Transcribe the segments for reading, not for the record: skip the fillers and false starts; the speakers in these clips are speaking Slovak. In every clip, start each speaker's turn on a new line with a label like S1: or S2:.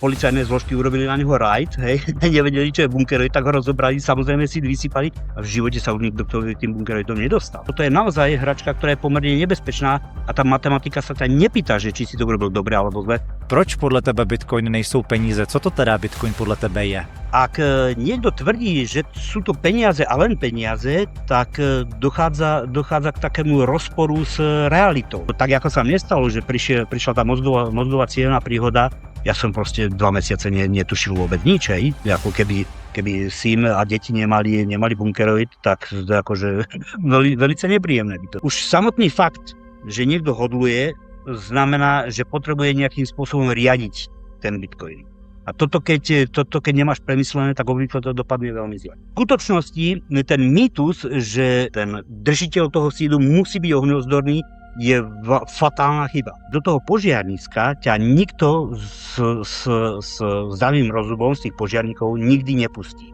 S1: policajné zložky urobili na neho raid, hej, nevedeli, čo je bunkeroid, tak ho rozobrali, samozrejme si vysypali a v živote sa už nikto k tým bunkeroidom nedostal. Toto je naozaj hračka, ktorá je pomerne nebezpečná a tá matematika sa ťa nepýta, že či si to urobil dobre alebo zle.
S2: Proč podle tebe Bitcoin nejsou peníze? Co to teda Bitcoin podle tebe je?
S1: Ak niekto tvrdí, že sú to peniaze a len peniaze, tak dochádza k takému rozporu s realitou. Tak ako sa nestalo, že prišla tá mozdová cievna príhoda, ja som proste 2 mesiace netušil vôbec nič, hej. Ako keby syn a deti nemali bunkeroid, tak akože velice nepríjemné by to. Už samotný fakt, že niekto hodluje, znamená, že potrebuje nejakým spôsobom riadiť ten Bitcoin. A toto keď nemáš premyslené, tak obvykle to dopadne veľmi zle. V skutočnosti ten mýtus, že ten držiteľ toho sídu musí byť ohňozdorný, je fatálna chyba. Do toho požiarniska ťa nikto s zdravým rozumom z tých požiarníkov nikdy nepustí.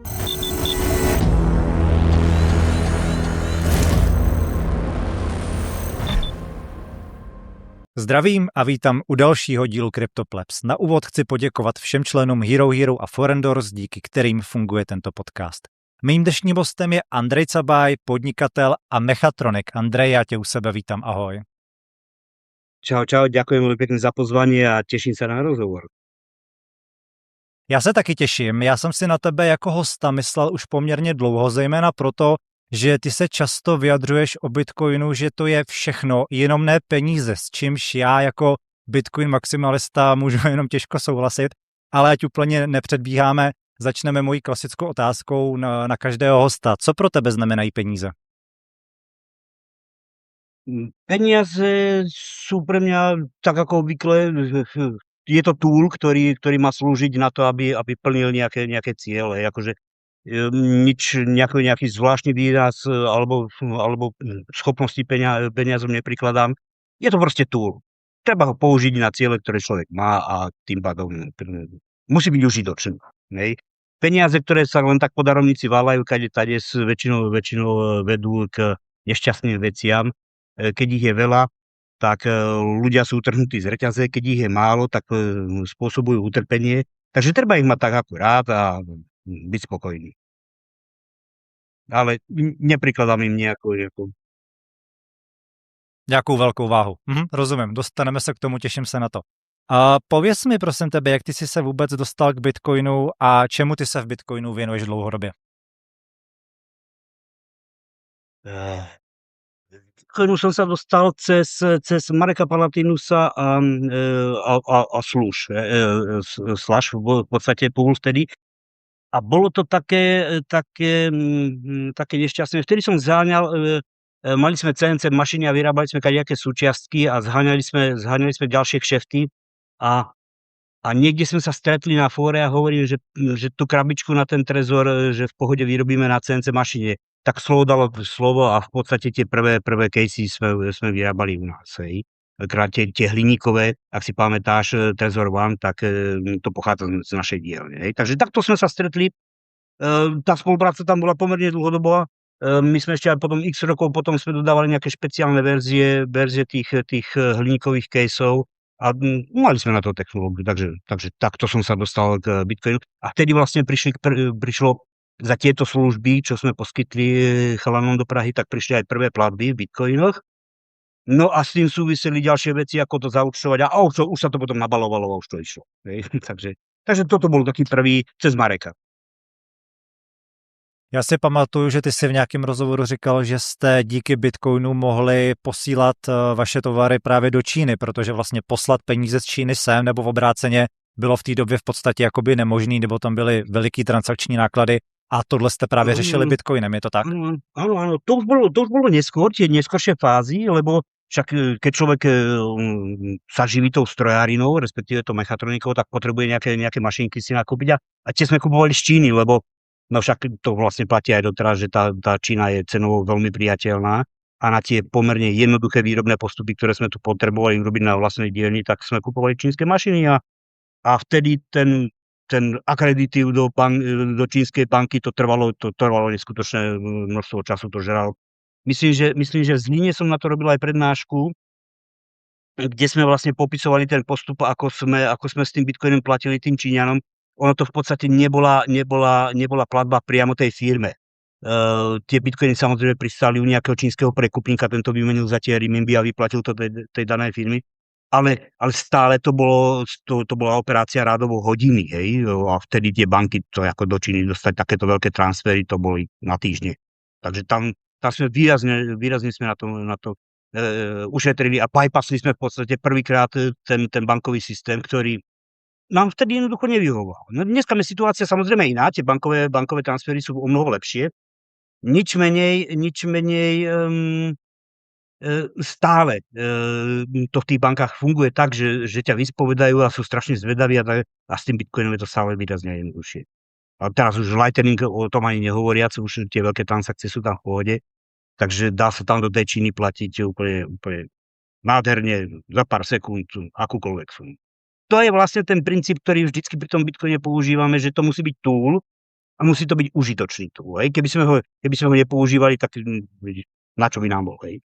S2: Zdravím a vítám u dalšího dílu CryptoPlebs. Na úvod chci poděkovat všem členům Hero Hero a Forendors, díky kterým funguje tento podcast. Mým dnešním hostem je Andrej Cabaj, podnikatel a mechatronik. Andrej, já tě u sebe vítám, ahoj.
S1: Čau, ďakujem veľmi pekne za pozvanie a teším sa na rozhovor.
S2: Já se taky těším. Já jsem si na tebe jako hosta myslel už poměrně dlouho, zejména proto, že ty se často vyjadřuješ o Bitcoinu, že to je všechno, jenom ne peníze, s čímž já jako Bitcoin maximalista můžu jenom těžko souhlasit, ale ať úplně nepředbíháme, začneme mojí klasickou otázkou na každého hosta. Co pro tebe znamenají peníze?
S1: Peniaze sú pre mňa, tak ako obvykle, je to tool, ktorý má slúžiť na to, aby plnil nejaké ciele. Akože nejaký zvláštny výraz alebo schopnosti peniazom neprikladám. Je to proste tool. Treba ho použiť na ciele, ktoré človek má a tým pádom musí byť užitočný. Peniaze, ktoré sa len tak po darovnici váľajú kade-tade, väčšinou vedú k nešťastným veciam. Keď ich je veľa, tak ľudia sú utrhnutí z reťaze, keď ich je málo, tak spôsobujú utrpenie. Takže treba ich mať tak akurát a byť spokojný. Ale neprikladám im
S2: Nějakou velkou váhu. Rozumím, dostaneme se k tomu, těším se na to. A pověz mi prosím tebe, jak ty jsi se vůbec dostal k Bitcoinu a čemu ty se v Bitcoinu věnuješ dlouhodobě?
S1: Bitcoinu som sa dostal cez Mareka Palatinusa a Slash v podstate Pool vtedy. A bolo to také nešťastné. Vtedy som zháňal, mali sme CNC mašiny a vyrábali sme kadejaké súčiastky a zháňali sme ďalšie kšefty a niekde sme sa stretli na fóre a hovorili, že tú krabičku na ten trezor, že v pohode vyrobíme na CNC mašine. Tak slovo dalo slovo a v podstate tie prvé casey sme vyrábali u nás. Tie hliníkové, ak si pamätáš Trezor One, tak to pochádza z našej dielne. Takže takto sme sa stretli. Tá spolupráca tam bola pomerne dlhodobá. My sme ešte aj potom x rokov potom sme dodávali nejaké špeciálne verzie tých hliníkových caseov a mali sme na to technológiu. Takže takto som sa dostal k Bitcoinu. A vtedy vlastne prišlo za tieto služby, čo sme poskytli chalanom do Prahy, tak prišli aj prvé platby v bitcoinoch. No a s tým súviseli ďalšie veci, ako to zaúčtovať a už sa to potom nabalovalo a už to išlo. Takže toto bol taký prvý cez Mareka.
S2: Já si pamatuju, že ty si v nějakém rozhovoru říkal, že jste díky Bitcoinu mohli posílat vaše tovary právě do Číny, protože vlastně poslat peníze z Číny sem nebo v obráceně bylo v té době v podstatě jakoby nemožný, nebo tam byly veliký transakční náklady. A tohle ste práve řešili Bitcoinem, je to tak?
S1: Áno, to už bolo neskôr, tie neskôršie fázy, lebo však keď človek sa živí tou strojárinou, respektíve tou mechatronikou, tak potrebuje nejaké mašinky si nakúpiť a tie sme kupovali z Číny, lebo no však to vlastne platí aj doteraz, že tá Čína je cenovo veľmi priateľná a na tie pomerne jednoduché výrobné postupy, ktoré sme tu potrebovali urobiť na vlastnej dielni, tak sme kupovali čínske mašiny a vtedy ten akreditív do čínskej banky to trvalo neskutočné množstvo času, to žral. Myslím, že v Zlíne som na to robil aj prednášku kde sme vlastne popisovali ten postup, ako sme s tým bitcoinom platili tým Číňanom. Ono to v podstate nebola platba priamo tej firme. Tie bitcoiny samozrejme pristáli u nejakého čínskeho prekupníka, ten to vymenil za tie renminbi a vyplatil to tej danej firmy. Ale stále to bola operácia rádovo hodiny, hej, a vtedy tie banky to ako do Číny dostať takéto veľké transfery, to boli na týždne. Takže tam sme výrazne sme na to ušetrili a bypassli sme v podstate prvýkrát ten bankový systém, ktorý nám vtedy jednoducho nevyhovoval. No dneska je situácia samozrejme iná, tie bankové transfery sú omnoho lepšie. Nič menej stále to v tých bankách funguje tak, že ťa vyspovedajú a sú strašne zvedaví a s tým bitcoinom je to stále výrazne jednoduchšie. A teraz už Lightning, o tom ani nehovoriac, už tie veľké transakcie sú tam v pohode. Takže dá sa tam do tej Číny platiť úplne nádherne za pár sekúnd akúkoľvek sumu. To je vlastne ten princíp, ktorý vždycky pri tom bitcoine používame, že to musí byť tool a musí to byť užitočný tool. Hej. Keby sme ho nepoužívali, tak na čo by nám bol? Hej.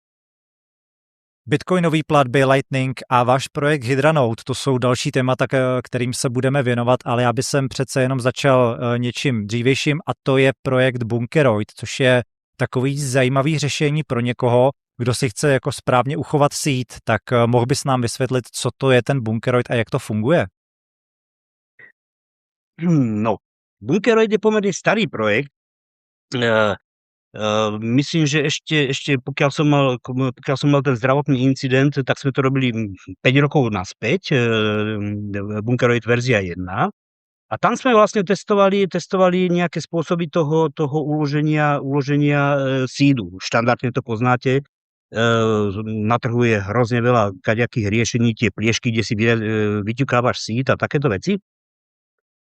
S2: Bitcoinový platby, Lightning a váš projekt Hydranote, to jsou další témata, kterým se budeme věnovat, ale já bych přece jenom začal něčím dřívějším a to je projekt Bunkeroid, což je takový zajímavý řešení pro někoho, kdo si chce jako správně uchovat síť, tak mohl bys nám vysvětlit, co to je ten Bunkeroid a jak to funguje?
S1: No, Bunkeroid je pomerne starý projekt. Myslím, že ešte pokiaľ som mal ten zdravotný incident, tak sme to robili 5 rokov naspäť, Bunkeroid verzia 1. A tam sme vlastne testovali nejaké spôsoby toho uloženia sídu. Štandardne to poznáte. Na trhu je hrozne veľa kadejakých riešení, tie pliešky, kde si vyťukávaš síd a takéto veci.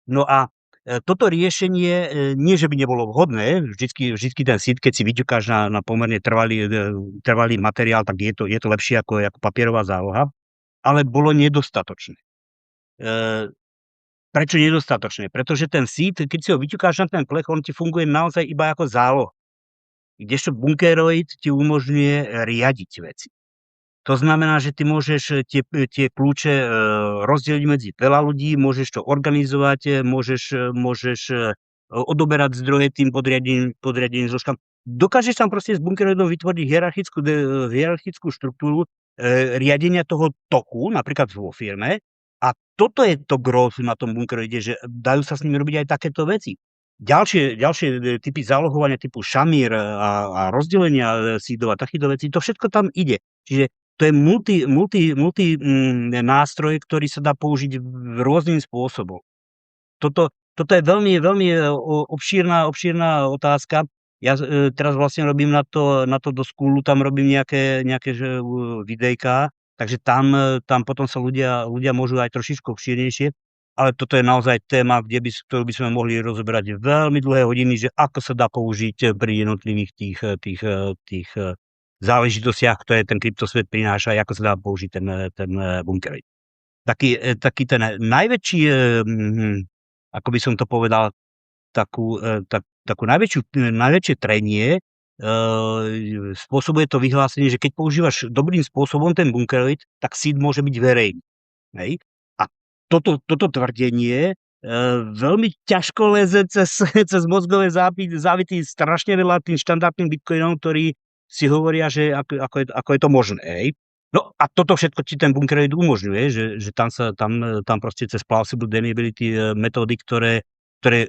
S1: No a toto riešenie, nie že by nebolo vhodné, vždycky ten síd, keď si vyťukáš na pomerne trvalý materiál, tak je to lepšie ako papierová záloha, ale bolo nedostatočné. Prečo nedostatočné? Pretože ten síd, keď si ho vyťukáš na ten plech, on ti funguje naozaj iba ako záloha. Kdežto Bunkeroid ti umožňuje riadiť veci. To znamená, že ty môžeš tie kľúče rozdeliť medzi veľa ľudí, môžeš to organizovať, môžeš odoberať zdroje tým podriadeným zložkám. Dokážeš tam proste s Bunkeroidom vytvoriť hierarchickú štruktúru riadenia toho toku, napríklad vo firme. A toto je to growth na tom Bunkeroide, že dajú sa s ním robiť aj takéto veci. Ďalšie typy zálohovania typu šamír a rozdelenia sídov a takýchto vecí, to všetko tam ide. Čiže to je multi nástroj, ktorý sa dá použiť rôznym spôsobom. Toto je veľmi obšírna otázka. Ja teraz vlastne robím na to do Schoolu, tam robím nejaké videjká, takže tam potom sa ľudia môžu aj trošičku obšírnejšie, ale toto je naozaj téma, ktorú by sme mohli rozoberať veľmi dlhé hodiny, že ako sa dá použiť pri jednotlivých tých záležitostiach, ktoré ten kryptosvet prináša, ako sa dá použiť ten Bunkeroid. Taký ten najväčší, ako by som to povedal, takú najväčšie trenie spôsobuje to vyhlásenie, že keď používaš dobrým spôsobom ten Bunkeroid, tak seed môže byť verejný. Hej? A toto tvrdenie veľmi ťažko leze cez mozgové závity strašne veľa tým štandardným bitcoinom, ktorí si hovoria, že ako je to možné. Hej? No a toto všetko ti ten Bunkeroid umožňuje, že tam proste cez plausible deniability metódy, ktoré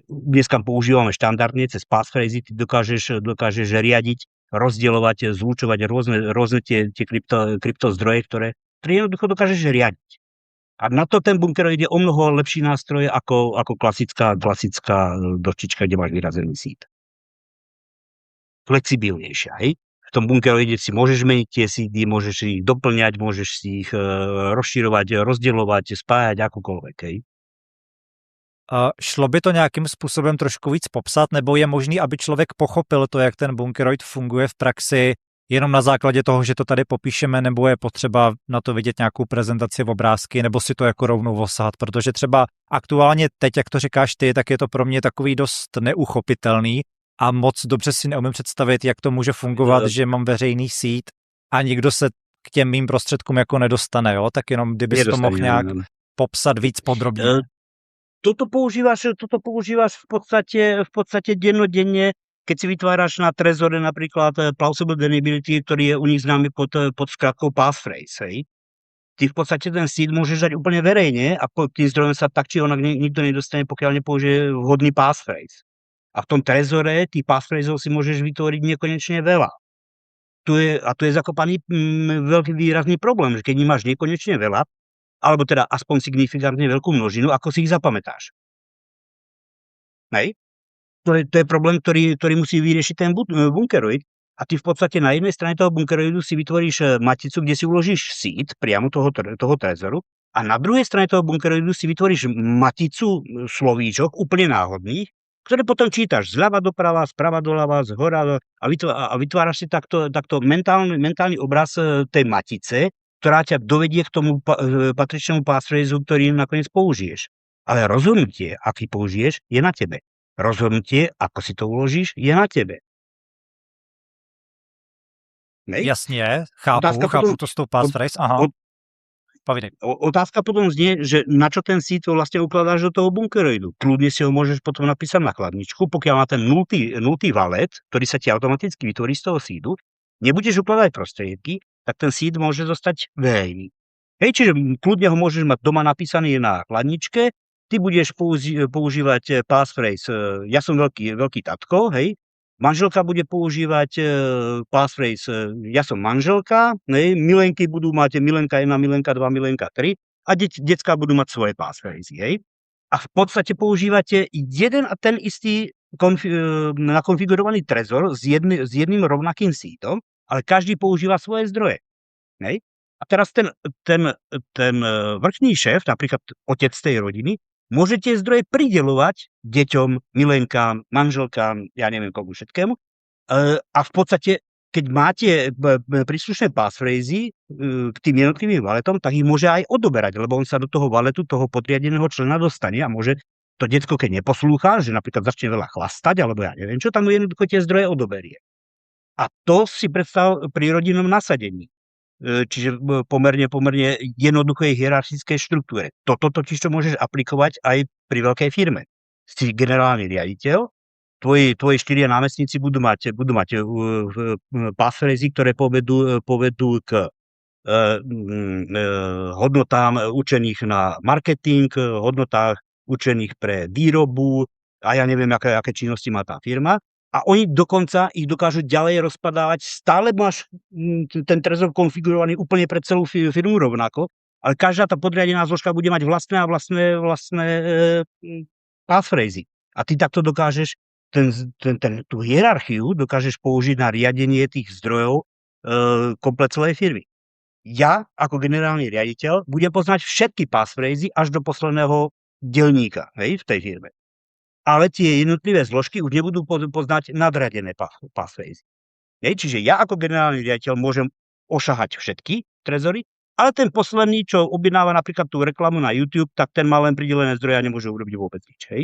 S1: dneska používame štandardne, cez passphrasy ty dokážeš riadiť, rozdielovať, zlúčovať rôzne tie kryptozdroje, ktoré jednoducho dokážeš riadiť. A na to ten Bunkeroid je omnoho lepší nástroj ako klasická doštička, kde máš vyrazený síd. Flexibilnejšia, hej? V tom Bunkeroide si môžeš meniť tie sídy, môžeš ich doplňať, môžeš si ich rozširovať, rozdielovať, spájať akokoľvek, hej?
S2: Šlo by to nějakým způsobem trošku víc popsat, nebo je možný, aby člověk pochopil to, jak ten Bunkeroid funguje v praxi, jenom na základě toho, že to tady popíšeme, nebo je potřeba na to vidět nějakou prezentaci v obrázky, nebo si to jako rovnou osahat, protože třeba aktuálně teď, jak to říkáš ty, tak je to pro mě takový dost neuchopitelný a moc dobře si neumím představit, jak to může fungovat, že mám veřejný síť a nikdo se k těm mým prostředkům jako nedostane, jo? Tak jenom kdybys to mohl nějak popsat víc podrobně.
S1: Toto používaš v podstate dennodenne, keď si vytváraš na Trezore napríklad plausible deniability, ktorý je u nich známy pod skratkou passphrase, hej. Ty v podstate ten seed môžeš dať úplne verejne a pod tým zdrojom sa tak či onak nikto nedostane, pokiaľ nepoužije vhodný passphrase. A v tom Trezore tých passphraseov si môžeš vytvoriť nekonečne veľa. Tu je zakopaný veľký výrazný problém, že keď ich máš nekonečne veľa, alebo teda aspoň signifikantne veľkú množinu, ako si ich zapamätáš. Hej? To je problém, ktorý musí vyriešiť ten bunkeroid. A ty v podstate na jednej strane toho bunkeroidu si vytvoríš maticu, kde si uložíš seed priamo toho trezoru a na druhej strane toho bunkeroidu si vytvoríš maticu slovíčok úplne náhodných, ktoré potom čítaš zľava doprava, sprava doľava, zhora a vytváraš si takto mentálny obraz tej matice, ktorá ťa dovedie k tomu patričnému passphraseu, ktorý nakoniec použiješ. Ale rozhodnutie, aký použiješ, je na tebe. Rozhodnutie, ako si to uložíš, je na tebe. Nej?
S2: Jasně, chápu to s tou passphrase, aha. Povídej.
S1: Otázka potom znie, že na čo ten seed vlastne ukladáš do toho bunkeroidu. Kľudne si ho môžeš potom napísať na chladničku, pokiaľ má ten nultý valet, ktorý sa ti automaticky vytvorí z toho seedu, nebudeš ukladať prostriedky, tak ten seed môže zostať verejný. Hej, čiže kľudne ho môžeš mať doma napísaný na chladničke, ty budeš používať passphrase ja som veľký tatko, hej, manželka bude používať passphrase ja som manželka, hej, milenky budú mať milenka 1, milenka 2, milenka 3 a decká budú mať svoje passphrasy, hej. A v podstate používate jeden a ten istý nakonfigurovaný trezor s jedným rovnakým seedom, ale každý používa svoje zdroje. Hej. A teraz ten vrchný šéf, napríklad otec tej rodiny, môže tie zdroje prideľovať deťom, milenkám, manželkám, ja neviem komu všetkému. A v podstate, keď máte príslušné passphrasy k tým jednotlivým valetom, tak ich môže aj odoberať, lebo on sa do toho valetu, toho podriadeného člena dostane a môže to decko, keď neposlúcha, že napríklad začne veľa chlastať, alebo ja neviem čo, tam mu jednoducho tie zdroje odoberie. A to si predstav pri rodinnom nasadení. Čiže pomerne jednoduchej hierarchickej štruktúre. Toto totiž to môžeš aplikovať aj pri veľkej firme. Si generálny riaditeľ, tvoji 4 námestníci budú mať passphrasy, ktoré povedú k hodnotám určených na marketing, hodnotách určených pre výrobu a ja neviem, aké činnosti má tá firma. A oni dokonca ich dokážu ďalej rozpadávať. Stále máš ten trezor konfigurovaný úplne pre celú firmu rovnako, ale každá tá podriadená zložka bude mať vlastné passphrasy. A ty takto dokážeš tú hierarchiu dokážeš použiť na riadenie tých zdrojov komplet celej firmy. Ja, ako generálny riaditeľ, budem poznať všetky passphrasy až do posledného dielníka, hej, v tej firme. Ale tie jednotlivé zložky už nebudú poznať nadradené passphrasy. Čiže ja ako generálny riaditeľ môžem ošahať všetky trezory, ale ten posledný, čo objednáva napríklad tú reklamu na YouTube, tak ten má len pridelené zdroje a nemôže urobiť vôbec nič. Hej?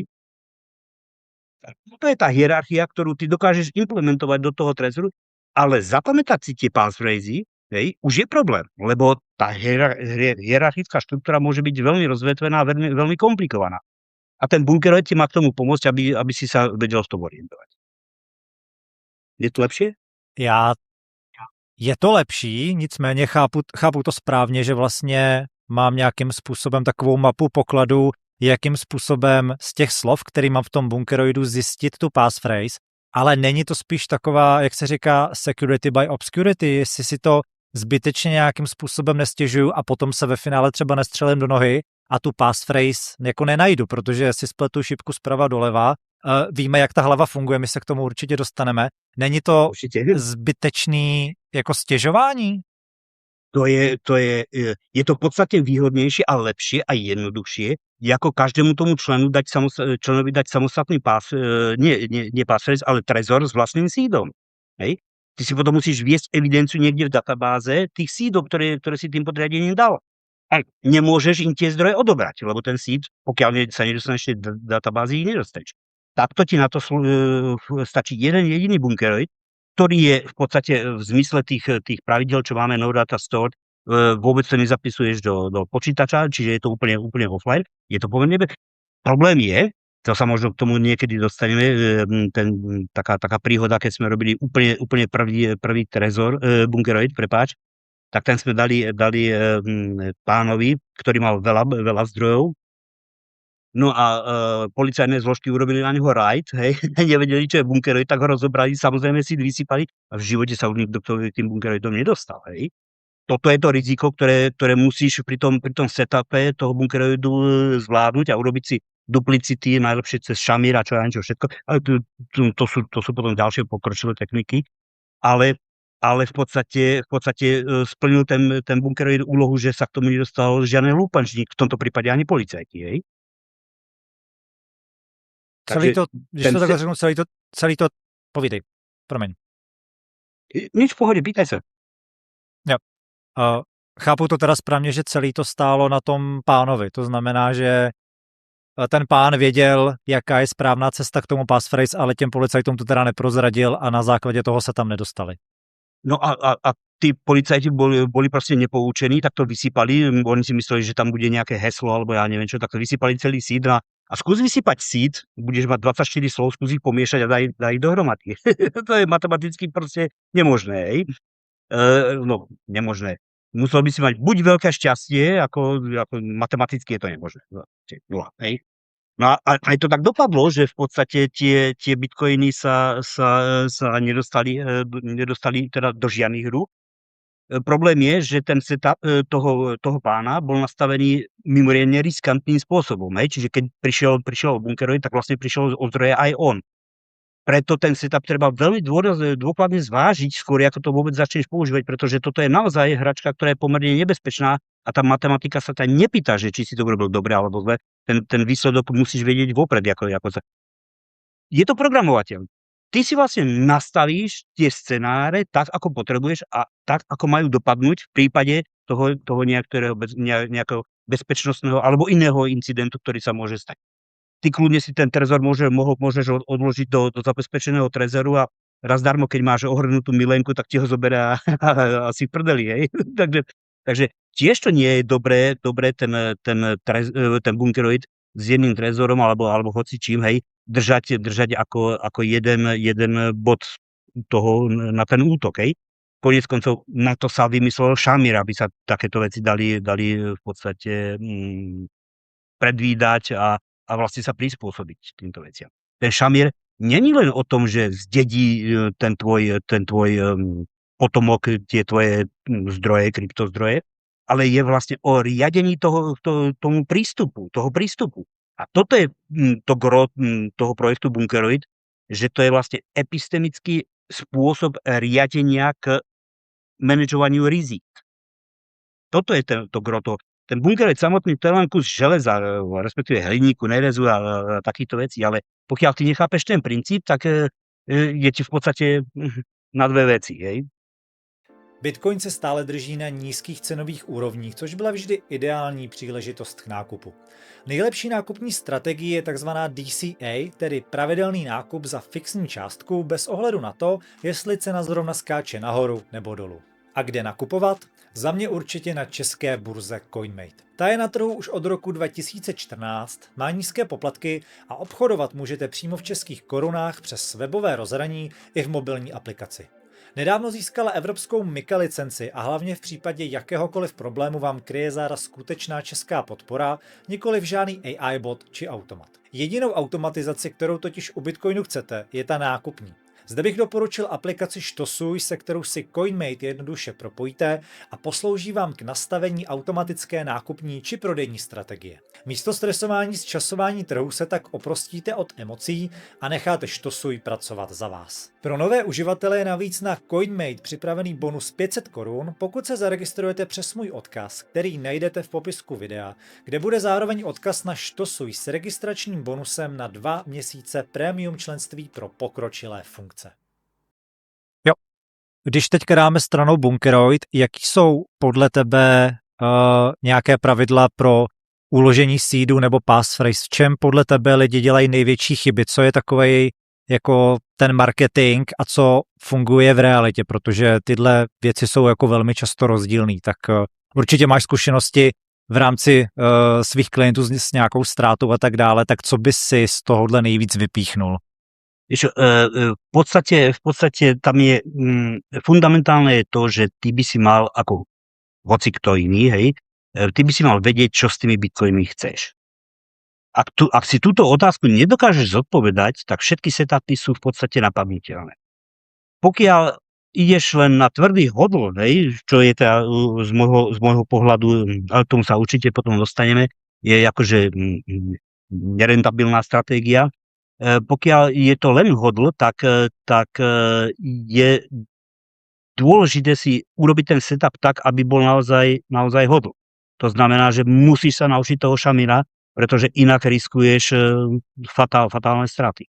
S1: To je tá hierarchia, ktorú ty dokážeš implementovať do toho trezoru, ale zapamätať si tie passphrasy, už je problém, lebo tá hierarchická štruktúra môže byť veľmi rozvetvená a veľmi komplikovaná. A ten bunkeroid ti má k tomu pomôcť, aby si sa vedel v tom orientovať. Je to lepšie?
S2: Je to lepší, nicméně chápu to správně, že vlastně mám nějakým způsobem takovou mapu pokladu, jakým způsobem z těch slov, který mám v tom bunkeroidu, zjistit tu passphrase, ale není to spíš taková, jak se říká, security by obscurity, jestli si to zbytečně nějakým způsobem nestěžuju a potom se ve finále třeba nestřelím do nohy a tu passphrase jako nenajdu, protože si spletu šipku zprava doleva. Víme, jak ta hlava funguje, my se k tomu určitě dostaneme. Není to zbytečný jako stěžování?
S1: Je to v podstate výhodnejšie a lepšie a jednoduchšie, ako každému tomu členovi dať samostatný nie passphrase, ale trezor s vlastným seedom. Hej? Ty si potom musíš viesť evidenciu niekde v databáze tých seedov, ktoré si tým podriadením dal. A nemôžeš im tie zdroje odobrať, lebo ten seed, pokiaľ sa nedostaneš do databázy, ich nedostaneš. Takto ti na to stačí jeden jediný bunkeroid, ktorý je v podstate v zmysle tých pravidel, čo máme no data stored, vôbec to nezapisuješ do počítača, čiže je to úplne offline. Je to pomerne problém je, to sa možno k tomu niekedy dostaneme, taká príhoda, keď sme robili úplne prvý trezor, Bunkeroid, prepáč, tak ten sme dali pánovi, ktorý mal veľa zdrojov. No a policajné zložky urobili na neho raid, hej, nevedeli, čo je Bunkeroid, tak ho rozobrali, samozrejme si vysypali a v živote sa už nikto k tým Bunkeroidom nedostal, hej. Toto je to riziko, ktoré musíš pri tom setupe toho Bunkeroidu zvládnuť a urobiť si duplicity, najlepšie cez Shamir a čo ja neviem čo všetko, ale to sú potom ďalšie pokročilé techniky, ale v podstate splnil ten Bunkeroid úlohu, že sa k tomu nedostal žiaden lúpančník, v tomto prípade ani policajti, hej.
S2: Celý to, když to takhle řeknu, celý to, povídej, promiň.
S1: Nič v pohode, pýtaj sa.
S2: Jo. Chápu to teda správně, že celý to stálo na tom pánovi. To znamená, že ten pán věděl, jaká je správná cesta k tomu passphrase, ale těm policajtům to teda neprozradil a na základě toho se tam nedostali.
S1: No a tí policajti boli proste nepoučení, tak to vysypali. Oni si mysleli, že tam bude nejaké heslo, alebo ja neviem čo, tak to vysypali celý seed a skús vysypať seed, budeš mať 24 slov, skús ich pomiešať a daj ich dohromady. To je matematicky proste nemožné, hej. No, nemožné. Musel by si mať buď veľké šťastie, ako matematicky je to nemožné. No, hej. No a aj to tak dopadlo, že v podstate tie bitcoiny sa nedostali teda do žiadnych rúk. Problém je, že ten setup toho pána bol nastavený mimoriadne riskantným spôsobom. Hej? Čiže keď prišiel Bunkeroid, tak vlastne prišiel o zdroje aj on. Preto ten setup treba veľmi dôkladne zvážiť, skôr ako to vôbec začneš používať, pretože toto je naozaj hračka, ktorá je pomerne nebezpečná a tá matematika sa tam nepýta, že či si to urobil dobre alebo zle. Ten výsledok musíš vedieť vopred. Je to programovateľ. Ty si vlastne nastavíš tie scenáre tak, ako potrebuješ a tak, ako majú dopadnúť v prípade toho nejakého bezpečnostného alebo iného incidentu, ktorý sa môže stať. Ty kľudne si ten trezor môžeš odložiť do zabezpečeného trezoru a raz darmo, keď máš ohrnutú milenku, tak ti ho zoberie asi v prdeli, hej. Takže tiež to nie je dobré ten Bunkeroid s jedným trezorom alebo hoci čím, hej, držať ako jeden bod toho na ten útok, hej. Koniec koncov na to sa vymyslel Shamir, aby sa takéto veci dali v podstate predvídať a vlastne sa prispôsobiť týmto veciam. Ten Shamir není len o tom, že zdedí ten tvoj potomok, tie tvoje zdroje, kryptozdroje, ale je vlastne o riadení toho prístupu. A toto je to gro toho projektu Bunkeroid, že to je vlastne epistemický spôsob riadenia k manažovaniu rizik. Toto je to gro toho. Ten Bunkeroid samotný, to je len kus železa, respektíve hliníku, nerezu a takýchto vecí, ale pokiaľ ty nechápeš ten princíp, tak je ti v podstate na dve veci, hej.
S2: Bitcoin se stále drží na nízkých cenových úrovních, což byla vždy ideální příležitost k nákupu. Nejlepší nákupní strategie je tzv. DCA, tedy pravidelný nákup za fixní částku bez ohledu na to, jestli cena zrovna skáče nahoru nebo dolů. A kde nakupovat? Za mě určitě na české burze CoinMate. Ta je na trhu už od roku 2014, má nízké poplatky a obchodovat můžete přímo v českých korunách přes webové rozhraní i v mobilní aplikaci. Nedávno získala evropskou MiCA licenci a hlavně v případě jakéhokoliv problému vám kryje záraz skutečná česká podpora, nikoliv žádný AI bot či automat. Jedinou automatizaci, kterou totiž u Bitcoinu chcete, je ta nákupní. Zde bych doporučil aplikaci Shtosuj, se kterou si CoinMate jednoduše propojíte a poslouží vám k nastavení automatické nákupní či prodejní strategie. Místo stresování z časování trhu se tak oprostíte od emocí a necháte Shtosuj pracovat za vás. Pro nové uživatele je navíc na CoinMate připravený bonus 500 korun, pokud se zaregistrujete přes můj odkaz, který najdete v popisku videa, kde bude zároveň odkaz na Shtosuj s registračním bonusem na 2 měsíce premium členství pro pokročilé funkce. Jo, když teďka dáme stranou Bunkeroid, jaký jsou podle tebe nějaké pravidla pro uložení seedu nebo passphrase? V čem podle tebe lidi dělají největší chyby? Co je takovej jako ten marketing a co funguje v realitě, protože tyhle věci jsou jako velmi často rozdílný, tak určitě máš zkušenosti v rámci svých klientů s nějakou ztrátou a tak dále, tak co by si z tohohle nejvíc vypíchnul?
S1: V podstate tam je fundamentálne je to, že ty by si mal, ako hoci kto iný, hej, ty by si mal vedieť, čo s tými bitcoinmi chceš. Ak si túto otázku nedokážeš zodpovedať, tak všetky setupy sú v podstate napadnutelné. Pokiaľ ideš len na tvrdý hodl, hej, čo je teda z môjho pohľadu, ale k tomu sa určite potom dostaneme, je akože nerentabilná stratégia. Pokiaľ je to len hodl, tak je dôležité si urobiť ten setup tak, aby bol naozaj hodl. To znamená, že musíš sa naučiť toho šamira, pretože inak riskuješ fatálne straty.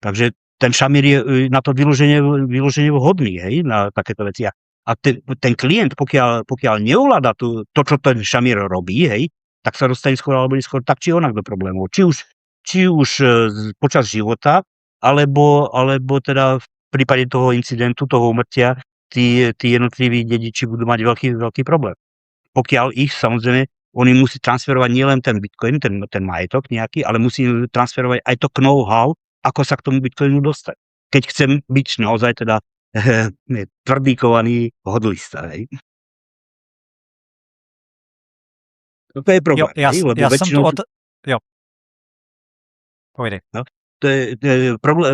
S1: Takže ten šamír je na to vyloženie vhodný, hej, na takéto veci. A ten klient, pokiaľ neovláda to, čo ten šamír robí, hej, tak sa dostane skôr alebo neskôr tak či onak do problémov. Či už počas života, alebo teda v prípade toho incidentu, toho úmrtia, tí jednotliví dediči budú mať veľký problém. Pokiaľ ich, samozrejme, oni musí transferovať nielen ten bitcoin, ten majetok nejaký, ale musí transferovať aj to know-how, ako sa k tomu bitcoinu dostať. Keď chcem byť naozaj teda tvrdíkovaný hodlista. Hej. To je problém.
S2: Jo. Pojdej.
S1: No,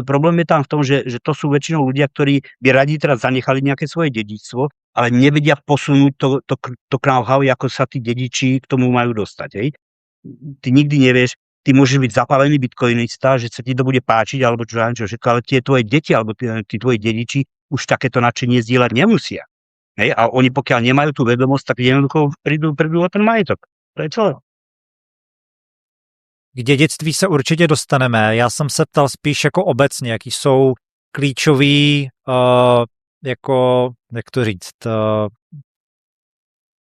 S1: problém je tam v tom, že to sú väčšinou ľudia, ktorí by radi teraz zanechali nejaké svoje dedičstvo, ale nevedia posunúť to know-how, ako sa tí dediči k tomu majú dostať. Hej. Ty nikdy nevieš, ty môžeš byť zapálený bitcoinista, že sa ti to bude páčiť, alebo čo všetko, ale tie tvoje deti, alebo tí tvoji dediči už takéto nadšenie zdieľať nemusia. Hej. A oni pokiaľ nemajú tú vedomosť, tak jednoducho prídu o ten majetok. To je celé.
S2: K dědictví se určitě dostaneme. Já jsem se ptal spíš jako obecně, jaký jsou klíčový, jako, jak to říct,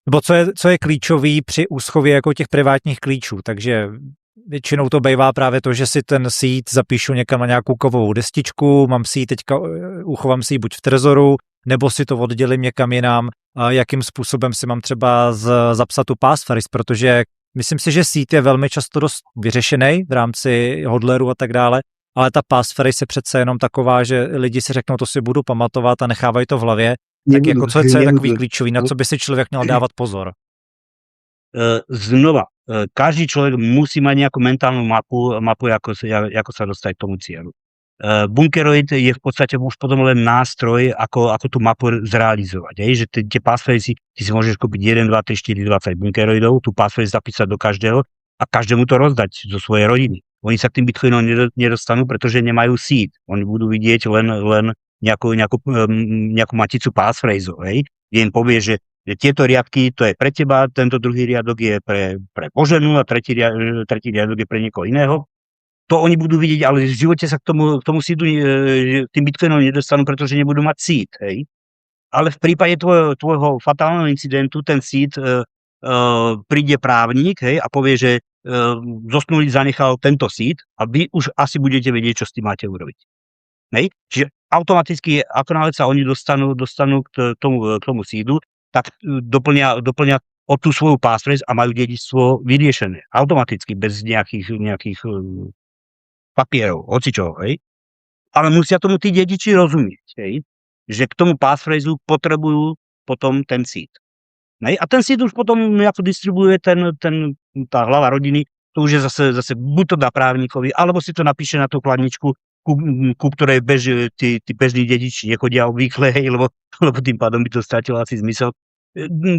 S2: nebo co je klíčový při úschově jako těch privátních klíčů. Takže většinou to bývá právě to, že si ten seed zapíšu někam na nějakou kovovou destičku, mám si ji teďka, uchovám si ji buď v trezoru, nebo si to oddělím někam jinam, jakým způsobem si mám třeba zapsat tu passphrase, protože myslím si, že seed je velmi často dost vyřešený v rámci hodlerů a tak dále, ale ta passphrase je přece jenom taková, že lidi si řeknou, to si budu pamatovat a nechávají to v hlavě. Tak jako co je takový klíčový, na co by si člověk měl dávat pozor?
S1: Znova, každý človek musí mať nejakú mentálnu mapu ako sa dostať k tomu cieľu. Bunkeroid je v podstate už potom len nástroj, ako tú mapu zrealizovať. Že tie passphrasy, ty si môžeš kúpiť 1, 2, 3, 4, 20 bunkeroidov, tú passphrase zapísať do každého a každému to rozdať zo svojej rodiny. Oni sa k tým bitcoinom nedostanú, pretože nemajú seed. Oni budú vidieť len nejakú maticu passphrasov, kde im povie, že tieto riadky to je pre teba, tento druhý riadok je pre Boženu a tretí riadok je pre niekoho iného. To oni budú vidieť, ale v živote sa k tomu seedu tým bitcoinom nedostanú, pretože nebudú mať seed. Hej. Ale v prípade tvojho fatálneho incidentu ten seed príde právnik, hej, a povie, že zosnulý zanechal tento seed a vy už asi budete vedieť, čo s tým máte urobiť. Hej. Čiže automaticky, ako náhle sa oni dostanú k tomu seedu, tak doplňa o tú svoju passphrase a majú dedičstvo vyriešené. Automaticky, bez nejakých papierov, hocičoho, hej. Ale musia tomu tí dediči rozumieť, hej, že k tomu passphraseu potrebujú potom ten seed. Hej. A ten seed už potom ako distribuuje tá hlava rodiny, to už je zase buď to dá právnikovi, alebo si to napíše na tú kladničku, ku ktorej tí bežní dediči nechodia obvykle, hej, lebo tým pádom by to stratilo asi zmysel.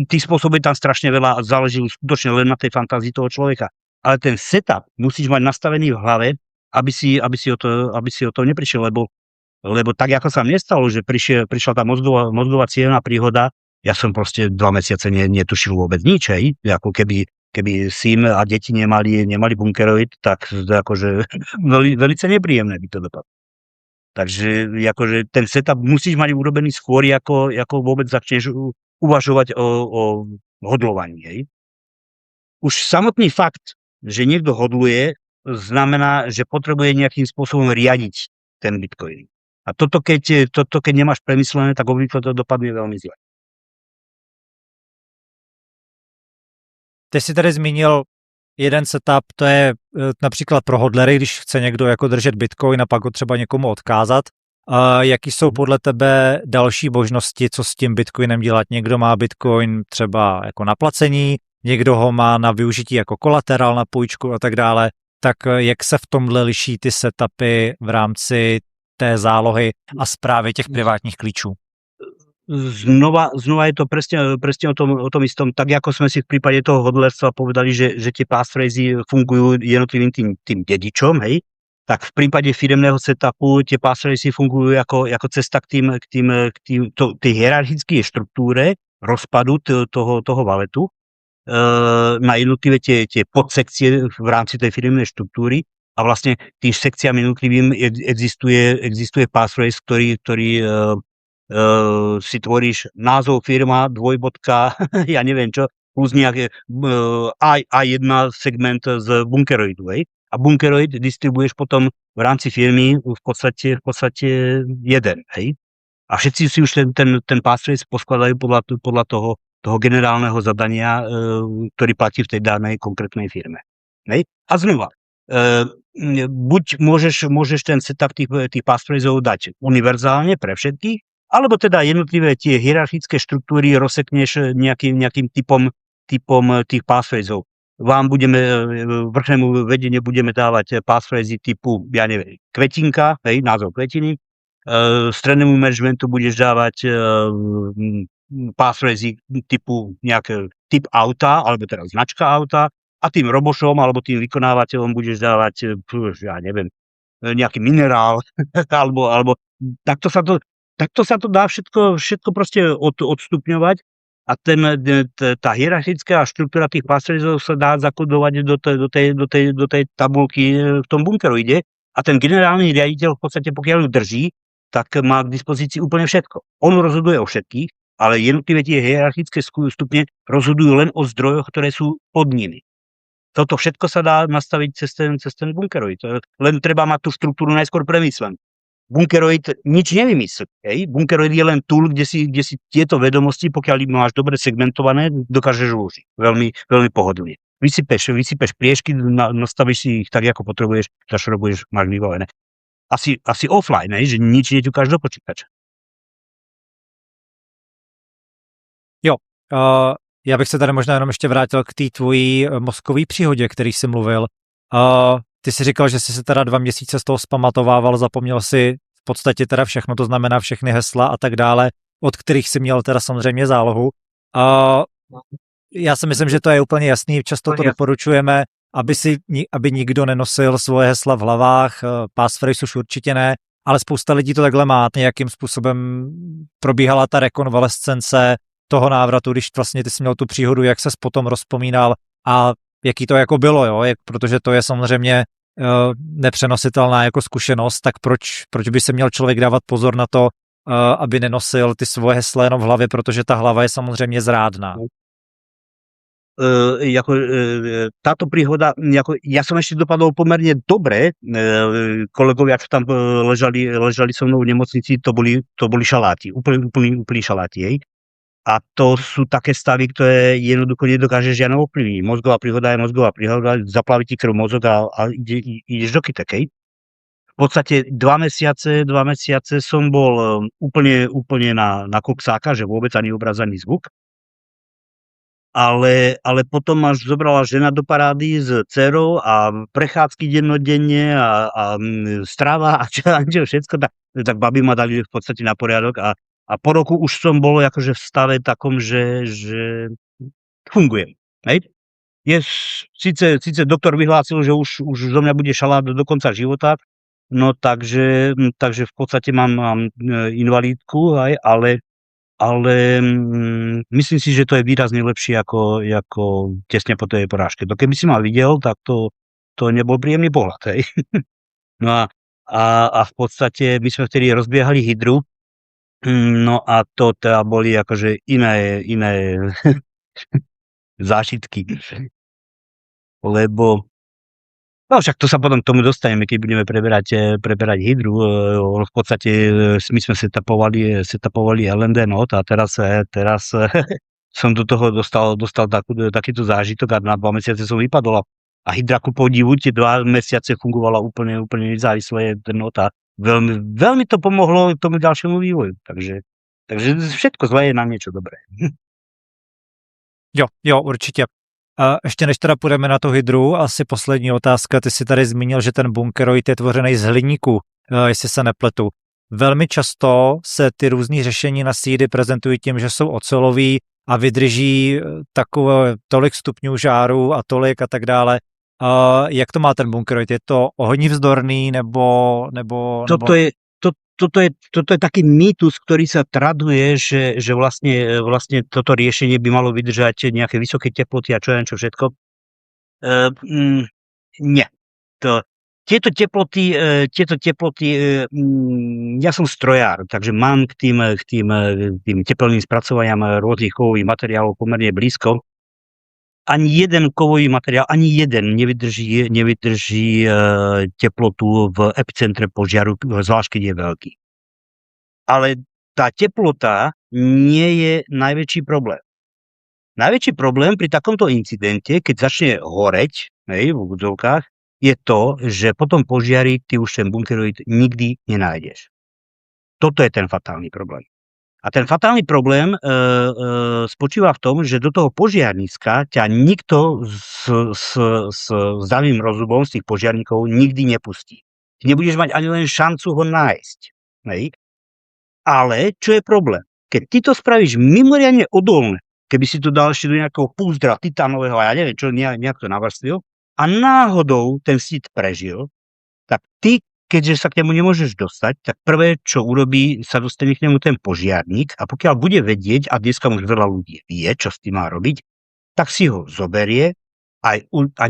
S1: Tých spôsobov je tam strašne veľa a záleží skutočne len na tej fantázii toho človeka. Ale ten setup musíš mať nastavený v hlave, aby si o to neprišiel, lebo tak, ako sa mne stalo, že prišla tá mozgová cievna príhoda, ja som proste 2 mesiace netušil vôbec nič, hej, ako keby syn a deti nemali bunkeroid, tak akože veľmi nepríjemné by to dopadlo. Takže akože ten setup musíš mať urobený skôr, ako vôbec začneš uvažovať o hodlovaní. Hej. Už samotný fakt, že niekto hodluje, znamená, že potrebuje nejakým spôsobom riadiť ten Bitcoin. A toto keď nemáš premyslené, tak obvykle to dopadne veľmi zle.
S2: Ty jsi tady zmínil jeden setup, to je například pro hodlery, když chce někdo jako držet Bitcoin a pak ho třeba někomu odkázat. Jaký jsou podle tebe další možnosti, co s tím Bitcoinem dělat? Někdo má Bitcoin třeba jako na placení, někdo ho má na využití jako kolaterál, na půjčku a tak dále. Tak jak se v tomhle liší ty setupy v rámci té zálohy a správy těch privátních klíčů?
S1: Znova je to presne o tom istom, tak ako sme si v prípade toho hodlerstva povedali, že tie passphrasy fungujú jednotlivým tým dedičom, hej, tak v prípade firemného setupu tie passphrasy fungujú ako cesta k tej hierarchickej štruktúre rozpadu toho valetu na jednotlivé tie podsekcie v rámci tej firemnej štruktúry a vlastne tým sekciám jednotlivým existuje passphrase, ktorý si tvoríš názov firma, dvojbodka, ja neviem čo, plus nejaké A1 segment z Bunkeroidu, hej? A Bunkeroid distribuješ potom v rámci firmy v podstate jeden, hej? A všetci si už ten passphrase poskladajú podľa toho generálneho zadania, ktorý platí v tej danej konkrétnej firme. Hej? A znova, buď môžeš ten setup tých passphrasov dať univerzálne pre všetkých, alebo teda jednotlivé tie hierarchické štruktúry rozsekneš nejakým typom tých passphrasov. Vám vrchnému vedeniu budeme dávať passphrasy typu, ja neviem, kvetinka, hej, názov kvetiny. Strednému managementu budeš dávať passphrasy typu typ auta, alebo teda značka auta. A tým robošom, alebo tým vykonávateľom budeš dávať, ja neviem, nejaký minerál, alebo takto sa to dá všetko proste odstupňovať a tá hierarchická štruktúra tých passphrasov sa dá zakodovať do tej tabulky v tom Bunkeroide a ten generálny riaditeľ v podstate, pokiaľ ju drží, tak má k dispozícii úplne všetko. On rozhoduje o všetkých, ale jednotlivé tie hierarchické stupne rozhodujú len o zdrojoch, ktoré sú pod nimi. Toto všetko sa dá nastaviť cez ten Bunkeroid. Len treba mať tú štruktúru najskôr premyslenú. Bunkeroid nič nevymyslí. Bunkeroid je len tool, kde si tieto vedomosti, pokiaľ ich máš dobre segmentované, dokážeš uložiť. Veľmi, veľmi pohodlne. Vysypeš priečky, nastavíš si ich tak, ako potrebuješ, zašrobuješ, máš vybavené. Asi offline, že nič neťukáš do počítača.
S2: Jo, já bych se tady možná jenom ještě vrátil k té tvojí mozkové příhodě, který jsi mluvil. Ty jsi říkal, že jsi se teda 2 měsíce z toho zpamatovával, zapomněl si v podstatě teda všechno, to znamená všechny hesla a tak dále, od kterých si měl teda samozřejmě zálohu. Já si myslím, že to je úplně jasný, často to doporučujeme, aby nikdo nenosil svoje hesla v hlavách, passphrase už určitě ne, ale spousta lidí to takhle má, nějakým způsobem probíhala ta rekonvalescence toho návratu, když vlastně ty jsi měl tu příhodu, jak ses potom rozpomínal a jaký to jako bylo, jo? Protože to je samozřejmě nepřenositelná jako zkušenost, tak proč by se měl člověk dávat pozor na to, aby nenosil ty svoje hesla jenom v hlavě, protože ta hlava je samozřejmě zrádná.
S1: Táto príhoda, ja som ešte dopadol pomerne dobre, kolegovia, čo tam ležali so mnou v nemocnici, to boli šaláti, úplný šaláti, hej. A to sú také stavy, ktoré jednoducho nedokážeš žiadno ovplyvniť. Mozgová príhoda je mozgová príhoda, zaplaví ti krv mozog a ideš do kytek, hej. V podstate 2 mesiace som bol úplne na koksáka, že vôbec ani obraz, ani zvuk. Ale potom ma zobrala žena do parády s dcerou a prechádzky dennodenne a strava a čo všetko, tak babi ma dali v podstate na poriadok a po roku už som bol akože v stave takom, že fungujem. Hej? Síce doktor vyhlásil, že už zo mňa bude šalát do konca života, no takže v podstate mám invalídku, ale myslím si, že to je výrazne lepšie ako tesne po tej porážke. To keby si ma videl, tak to nebol príjemný pohľad. Hej. No a v podstate my sme vtedy rozbiehali hydru, no a to teda boli akože iné zážitky. Lebo No však to sa potom k tomu dostaneme, keď budeme preberať hydru. V podstate my sme setapovali LND not a teraz som do toho dostal takýto zážitok a na 2 mesiace som vypadol a hydra ku podivu tie 2 mesiace fungovala úplne nezávisle nota. Veľmi, veľmi to pomohlo tomu ďalšiemu vývoju. Takže všetko zlé je na niečo dobré.
S2: Jo, určitě. A ještě než teda půjdeme na tu hydru, asi poslední otázka. Ty si tady zmínil, že ten bunkeroid je tvořený z hliníku, jestli se nepletu. Velmi často se ty různý řešení na sídy prezentují tím, že jsou ocelový a vydrží takové tolik stupňů žáru a tolik a tak dále. Jak to má ten bunkeroid? Je to ohňivzdorný nebo...
S1: Toto je taký mýtus, ktorý sa traduje, že vlastne toto riešenie by malo vydržať nejaké vysoké teploty a čo všetko. Nie. Tieto teploty, ja som strojár, takže mám k tým teplným spracovaniam rôznych kovových materiálov pomerne blízko. Ani jeden kovový materiál, nevydrží teplotu v epicentre požiaru, zvlášť keď je veľký. Ale tá teplota nie je najväčší problém. Najväčší problém pri takomto incidente, keď začne horeť, v úvodzovkách, je to, že po tom požiari ty už ten bunkeroid nikdy nenájdeš. Toto je ten fatálny problém. A ten fatálny problém spočíva v tom, že do toho požiarniska ťa nikto s zdravým rozumom z tých požiarníkov nikdy nepustí. Ty nebudeš mať ani len šancu ho nájsť. Hej? Ale čo je problém? Keď ty to spravíš mimoriadne odolné, keby si to dal ešte do nejakého púzdra titánového, ja neviem čo, nejak to navrstvil, a náhodou ten sít prežil, tak ty, keďže sa k nemu nemôžeš dostať, tak prvé, čo urobí, sa dostane k nemu ten požiarník a pokiaľ bude vedieť, a dneska už veľa ľudí vie, čo s tým má robiť, tak si ho zoberie a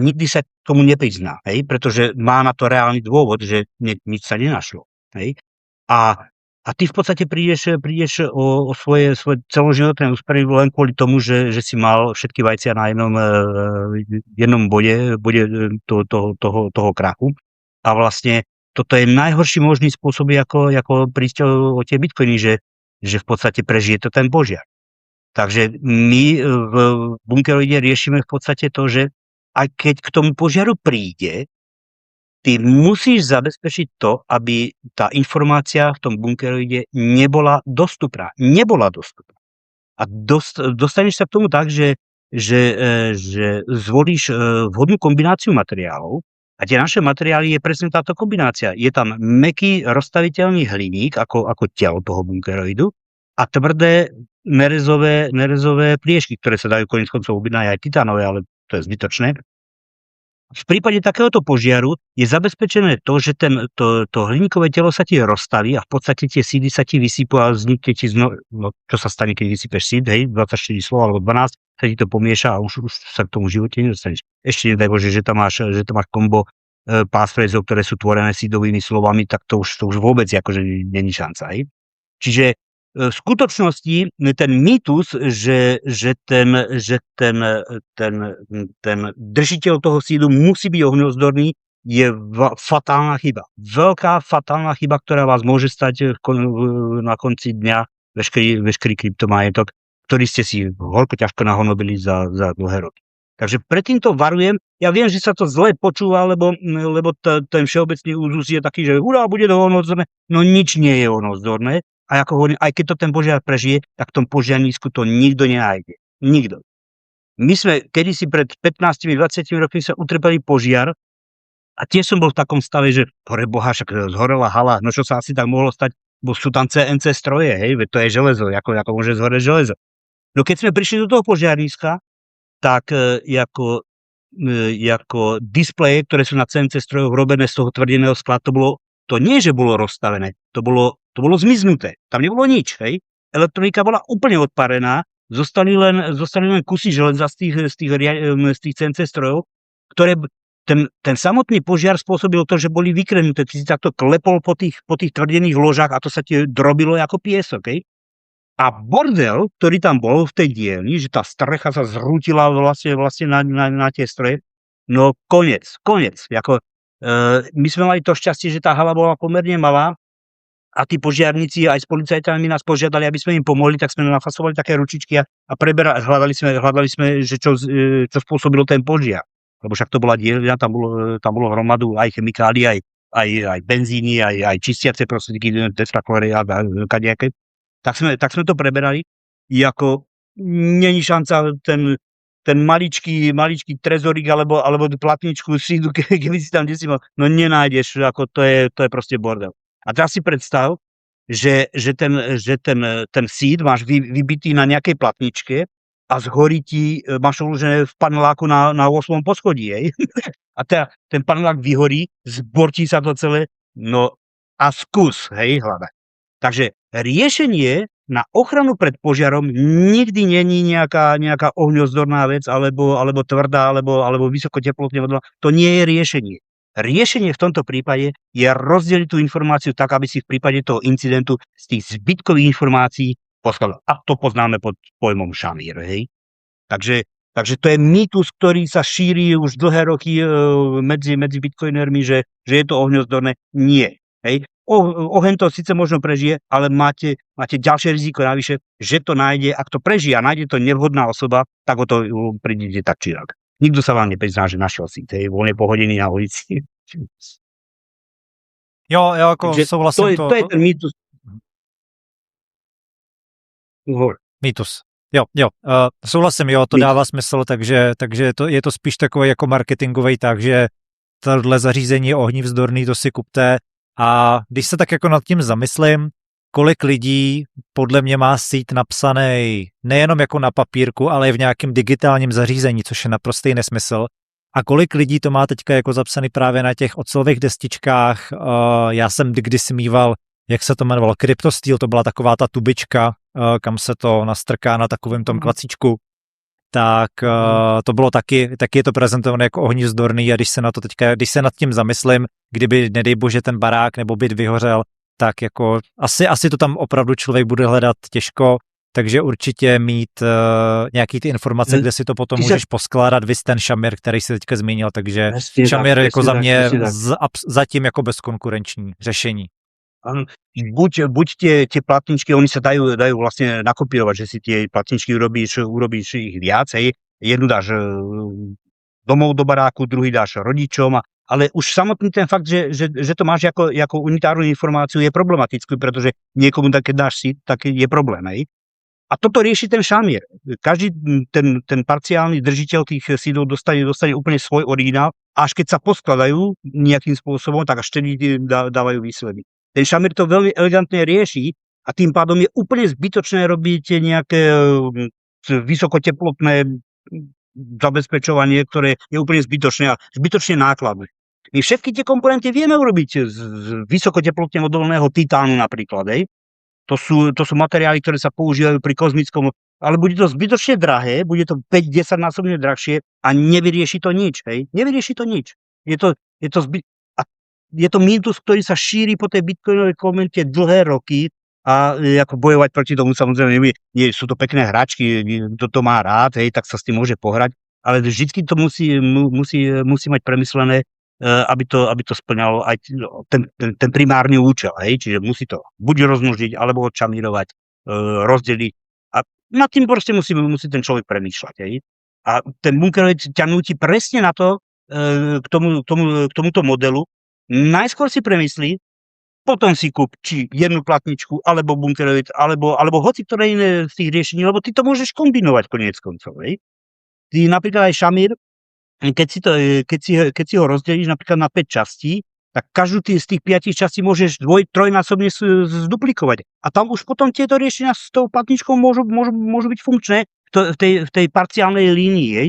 S1: nikdy sa tomu neprizná, pretože má na to reálny dôvod, že nič sa nenašlo. Hej? A ty v podstate prídeš o svoje celoživotné úspory len kvôli tomu, že si mal všetky vajcia na jednom bode toho krachu. A vlastne toto je najhorší možný spôsob, ako prísť o tie bitcoiny, že v podstate prežije to ten požiar. Takže my v bunkeroide riešime v podstate to, že aj keď k tomu požiaru príde, ty musíš zabezpečiť to, aby tá informácia v tom bunkeroide nebola dostupná. A dostaneš sa k tomu tak, že zvolíš vhodnú kombináciu materiálov a tie naše materiály je presne táto kombinácia. Je tam mäkký rozstaviteľný hliník ako telo toho bunkeroidu a tvrdé nerezové pliešky, ktoré sa dajú koniec koncov objednať aj titánové, ale to je zbytočné. V prípade takéhoto požiaru je zabezpečené to, že to hliníkové telo sa ti rozstaví a v podstate tie sídy sa ti vysypú a vznikne ti čo sa stane, keď vysypeš síd, 24 slov alebo 12, sa ti to pomieša a už sa k tomu živote nedostaneš. Ešte nedaj Bože, že tam máš kombo passphraseov, ktoré sú tvorené sídovými slovami, tak to už vôbec akože není šanca. Hej? Čiže v skutočnosti ten mýtus, že ten držiteľ toho sídu musí byť ohňozdorný, je fatálna chyba. Veľká fatálna chyba, ktorá vás môže stať na konci dňa veškerý kryptomajetok, ktorý ste si horko ťažko nahonobili za dlhé roky. Takže predtým to varujem. Ja viem, že sa to zle počúva, lebo ten všeobecný úzus je taký, že hurá, bude to ohňozdorné. No nič nie je ohňozdorné. A ako hovorím, aj keď to ten požiar prežije, tak v tom požiarnísku to nikto nenájde. Nikto. My sme kedysi pred 15-20 rokmi sa utrpeli požiar a tiež som bol v takom stave, že hore boha, však zhorela hala, no čo sa asi tak mohlo stať, bo sú tam CNC stroje, veď to je železo, ako môže zhoreť železo. No keď sme prišli do toho požiarníska, tak ako displeje, ktoré sú na CNC strojoch robené z toho tvrdeného skla, to nie, že bolo rozstavené, to bolo zmiznuté. Tam nebolo nič, hej. Elektronika bola úplne odparená, zostali len kusy železa z tých CNC strojov, ktoré ten samotný požiar spôsobil to, že boli vykrenuté. Ty si takto klepol po tých tvrdených ložách a to sa ti drobilo ako piesok, hej. A bordel, ktorý tam bol v tej dielni, že tá strecha sa zrútila vlastne na tie stroje, no koniec. Jako, my sme mali to šťastie, že tá hala bola pomerne malá a tí požiarníci aj s policajtami nás požiadali, aby sme im pomohli, tak sme nafasovali také ručičky a hľadali sme, že čo spôsobilo ten požiar. Lebo však to bola dielňa, tam bolo hromadu aj chemikálií, aj benzíny, aj čistiace prostriedky, deflakory a kadejaké. Tak sme to preberali. Ako není šanca ten maličký trezorík alebo platničku sídu, keby si tam desimal, no nenájdeš, ako to je proste bordel. A teraz si predstav, že ten síd máš vybitý na nejakej platničke a zhorí ti, máš uložené v paneláku na 8. poschodí, hej. A ten panelák vyhorí, zbortí sa to celé, no a skús, hej, hľadať. Takže riešenie na ochranu pred požiarom nikdy není nejaká ohňozdorná vec, alebo tvrdá, alebo vysokoteplotná voda. To nie je riešenie. Riešenie v tomto prípade je rozdeliť tú informáciu tak, aby si v prípade toho incidentu z tých zbytkových informácií poskladal. A to poznáme pod pojmom šamír, hej. Takže to je mýtus, ktorý sa šíri už dlhé roky medzi bitcoinermi, že je to ohňozdorné. Nie. Hej. Oheň to síce možno prežije, ale máte ďalšie riziko navyše, že to nájde, ak to prežije a nájde to nevhodná osoba, tak o to prídete tak či tak. Nikto sa vám neprizná, že našiel si tej voľne pohodený na ulici.
S2: Jo, jako souhlasím
S1: to je ten mýtus.
S2: Mýtus. Jo, souhlasím, jo, to dává smysl, takže je to spíš takový jako marketingový tak, že tohle zařízení je ohňovzdorný, to si kupte. A když se tak jako nad tím zamyslím, kolik lidí podle mě má sít napsaný nejenom jako na papírku, ale i v nějakém digitálním zařízení, což je naprostý nesmysl. A kolik lidí to má teďka jako zapsaný právě na těch ocelových destičkách. Já jsem kdysi mýval, jak se to jmenovalo, CryptoSteel, to byla taková ta tubička, kam se to nastrká na takovém tom klacíčku. Tak to bylo taky je to prezentované jako ohňovzdorný a když se nad tím zamyslím, kdyby, nedej bože, ten barák nebo byt vyhořel, tak jako asi to tam opravdu člověk bude hledat těžko, takže určitě mít nějaký ty informace, kde si to potom můžeš poskládat, vys ten šamir, který si teďka zmínil, takže šamir jako za mě zatím jako bezkonkurenční řešení.
S1: Buď tie platničky, oni sa dajú vlastne nakopírovať, že si tie platničky urobíš ich viac, hej. Jednu dáš domov do baráku, druhý dáš rodičom, ale už samotný ten fakt, že to máš ako unitárnu informáciu je problematický, pretože niekomu keď dáš si, tak je problém, hej. A toto rieši ten šamír. Každý ten parciálny držiteľ tých sídov dostane úplne svoj originál, až keď sa poskladajú nejakým spôsobom, tak až vtedy dávajú výsledky. Ten šamír to veľmi elegantne rieši a tým pádom je úplne zbytočné robiť nejaké vysokoteplotné zabezpečovanie, ktoré je úplne zbytočné a zbytočne nákladné. My všetky tie komponenty vieme urobiť z vysokoteplotne odolného titánu napríklad. Hej. To sú materiály, ktoré sa používajú pri kozmickom, ale bude to zbytočne drahé, bude to 5-10 násobne drahšie a nevyrieši to nič. Hej. Nevyrieši to nič. Je to mýtus, ktorý sa šíri po tej bitcoinovej komunite dlhé roky a ako bojovať proti tomu, samozrejme, nie sú to pekné hračky, kto to má rád, hej, tak sa s tým môže pohrať, ale vždycky to musí mať premyslené, aby to splňalo aj ten primárny účel, hej, čiže musí to buď rozmnožiť, alebo odšamírovať, rozdeliť a nad tým proste musí ten človek premýšľať, hej. A ten bunkeroid ťa núti presne na to, k tomuto modelu. Najskôr si premyslí, potom si kúp či jednu platničku, alebo bunkeroid, alebo hoci ktoré iné z tých riešení, lebo ty to môžeš kombinovať koniec koncov. Hej. Ty napríklad aj šamír, keď si ho rozdelíš napríklad na 5 častí, tak každú z tých 5 častí môžeš trojnásobne zduplikovať. A tam už potom tieto riešenia s tou platničkou môžu byť funkčné v tej parciálnej línii, hej,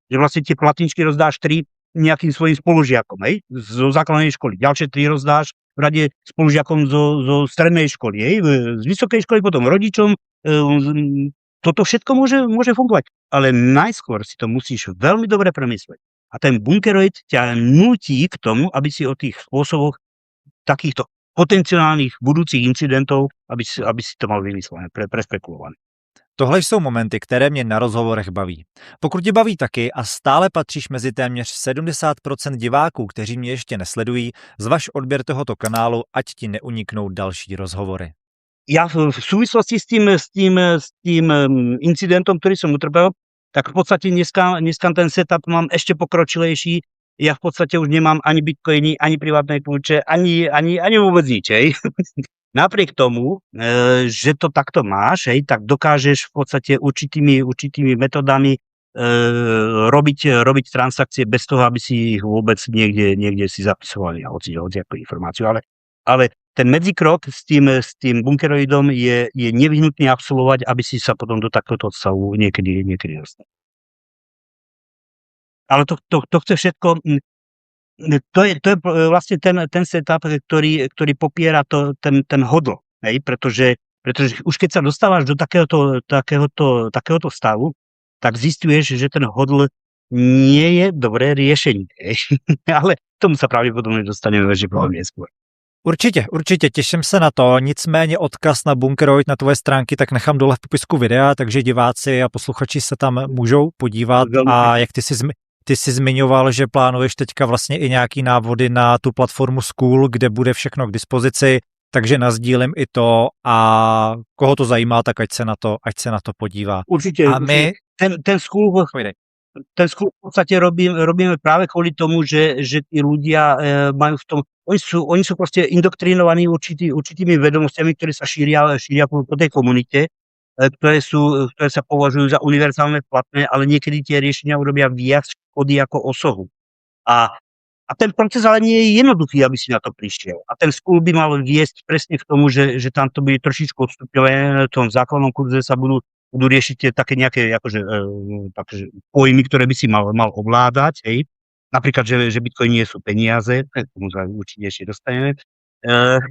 S1: že vlastne tie platničky rozdáš 3 nejakým svojim spolužiakom, hej, zo základnej školy. Ďalšie 3 rozdáš v rade spolužiakom zo strednej školy, hej, z vysokej školy potom rodičom. Toto všetko môže fungovať, ale najskôr si to musíš veľmi dobre premyslieť. A ten bunkeroid ťa nutí k tomu, aby si o tých spôsoboch takýchto potenciálnych budúcich incidentov, aby si to mal vymyslené, prespekulované.
S2: Tohle jsou momenty, které mě na rozhovorech baví. Pokud tě baví taky a stále patříš mezi téměř 70% diváků, kteří mě ještě nesledují, zvaž odběr tohoto kanálu, ať ti neuniknou další rozhovory.
S1: Ja v súvislosti s tým incidentom, ktorý som utrpel, tak v podstate dneska ten setup mám ešte pokročilejší. Ja v podstate už nemám ani bitcoiny, ani privátne kľúče, ani vôbec nič, hej. Napriek tomu, že to takto máš, hej, tak dokážeš v podstate určitými metodami robiť transakcie bez toho, aby si ich vôbec niekde si zapisoval hociakú informáciu. Ale ten medzikrok s tým bunkeroidom je nevyhnutný absolvovať, aby si sa potom do takéhoto stavu niekedy dostal. Ale to chce všetko, to je vlastne ten setup, ktorý popiera ten hodl, hej, pretože už keď sa dostávaš do takéhoto stavu, tak zisťuješ, že ten hodl nie je dobré riešenie, hej. Ale k tomu sa pravdepodobne dostaneme ešte neskôr.
S2: Určitě, těším se na to, nicméně odkaz na Bunkeroid na tvoje stránky tak nechám dole v popisku videa, takže diváci a posluchači se tam můžou podívat. A jak ty jsi zmiňoval, že plánuješ teďka vlastně i nějaký návody na tu platformu School, kde bude všechno k dispozici, takže nazdílím i to a koho to zajímá, tak ať se na to podívá.
S1: Určite. A my... Ten School v podstate robíme práve kvôli tomu, že tí ľudia majú v tom, oni sú proste indoktrinovaní určitými vedomostiami, ktoré sa šíria po tej komunite, ktoré sa považujú za univerzálne platné, ale niekedy tie riešenia urobia viac škody ako osohu. A ten proces ale nie je jednoduchý, aby si na to prišiel. A ten School by mal viesť presne k tomu, že tam to bude trošičku odstupňové, v tom základnom kurze sa budú riešiť také nejaké akože, pojmy, ktoré by si mal ovládať, hej. Napríklad, že bitcoin nie sú peniaze, k tomu sa určite ešte dostaneme.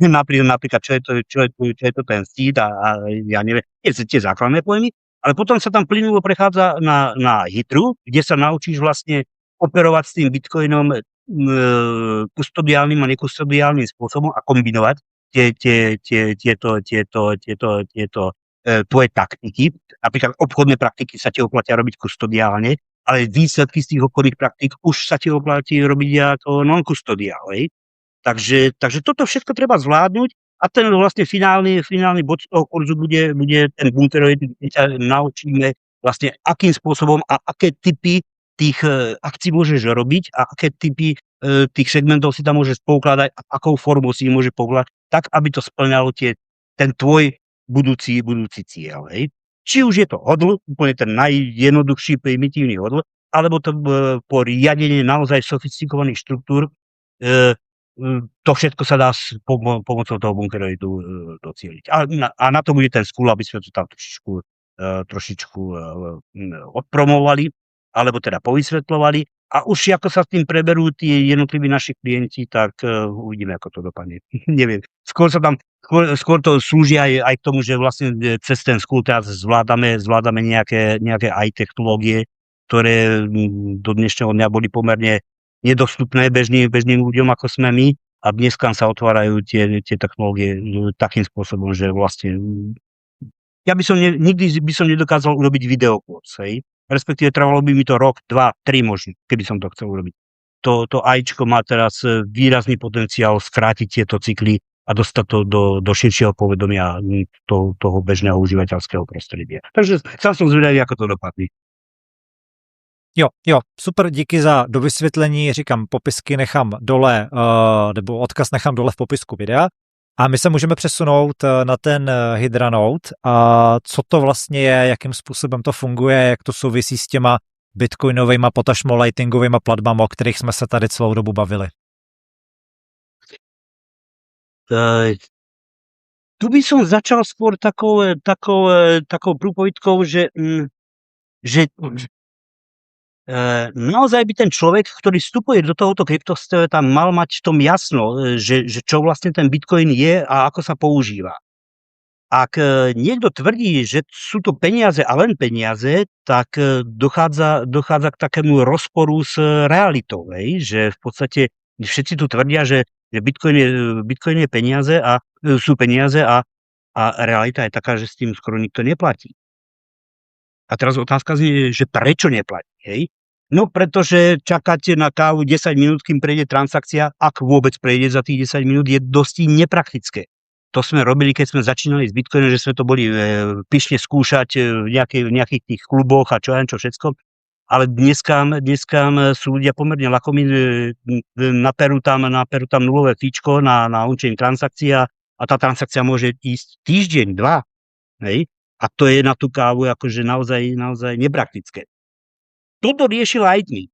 S1: Napríklad, čo je to ten seed a ja neviem, tie základné pojmy, ale potom sa tam plynulo prechádza na Hydru, kde sa naučíš vlastne operovať s tým bitcoinom kustodiálnym a nekustodiálnym spôsobom a kombinovať tieto tvoje taktiky. Napríklad obchodné praktiky sa ti oplatia robiť kustodiálne, ale výsledky z tých obchodných praktík už sa ti oplatí robiť ako non-kustodiálne. Takže toto všetko treba zvládnuť a ten vlastne finálny bod toho kurzu bude ten bunkeroid, kde sa naučíme vlastne akým spôsobom a aké typy tých akcií môžeš robiť a aké typy tých segmentov si tam môžeš poukladať a akou formou si ich môže poukladať, tak aby to splňalo ten tvoj budúci cieľ. Hej. Či už je to hodl, úplne ten najjednoduchší primitívny hodl, alebo to po riadenie naozaj sofistikovaných štruktúr, to všetko sa dá pomocou toho bunkeroidu docieliť. A na to bude ten School, aby sme to tam trošičku odpromovali, alebo teda povysvetľovali. A už ako sa s tým preberú tí jednotliví naši klienti, tak uvidíme, ako to dopadne. Neviem. Skôr to slúži aj k tomu, že vlastne cez ten School teraz zvládame nejaké aj technológie, ktoré do dnešného dňa boli pomerne nedostupné bežným ľuďom, ako sme my. A dneska sa otvárajú tie technológie takým spôsobom, že vlastne nikdy by som nedokázal urobiť videokurs, hej. Respektíve trvalo by mi to rok, 2, 3 možno, keby som to chcel urobiť. To AIčko má teraz výrazný potenciál skrátiť tieto cykly a dostať to do širšieho povedomia toho bežného užívateľského prostredia. Takže sám som zvedavý, ako to dopadne.
S2: Jo, super, díky za dovysvětlení, říkám, popisky nechám dole, nebo odkaz nechám dole v popisku videa. A my se můžeme přesunout na ten Hydra Node a co to vlastně je, jakým způsobem to funguje, jak to souvisí s těma bitcoinovejma, potažmo lightingovejma platbama, o kterých jsme se tady celou dobu bavili.
S1: Tu by som začal skôr takou prúpovidkou, že naozaj by ten človek, ktorý vstupuje do tohoto kryptosveta, mal mať v tom jasno, že čo vlastne ten Bitcoin je a ako sa používa. Ak niekto tvrdí, že sú to peniaze a len peniaze, tak dochádza k takému rozporu s realitou, že v podstate všetci tu tvrdia, že Bitcoin je peniaze a sú peniaze a realita je taká, že s tým skoro nikto neplatí. A teraz otázka znie, že prečo neplatí, hej? No pretože čakáte na kávu 10 minút, kým prejde transakcia, ak vôbec prejde za tých 10 minút, je dosť nepraktické. To sme robili, keď sme začínali s Bitcoinom, že sme to boli pyšne skúšať v nejakých tých kluboch a čo ja neviem čo všetko. Ale dneska sú ľudia pomerne lakomí, naperú tam nulové fíčko na on-chain transakcia a tá transakcia môže ísť týždeň, 2, hej? A to je na tú kávu akože naozaj nepraktické. Toto rieši Lightning.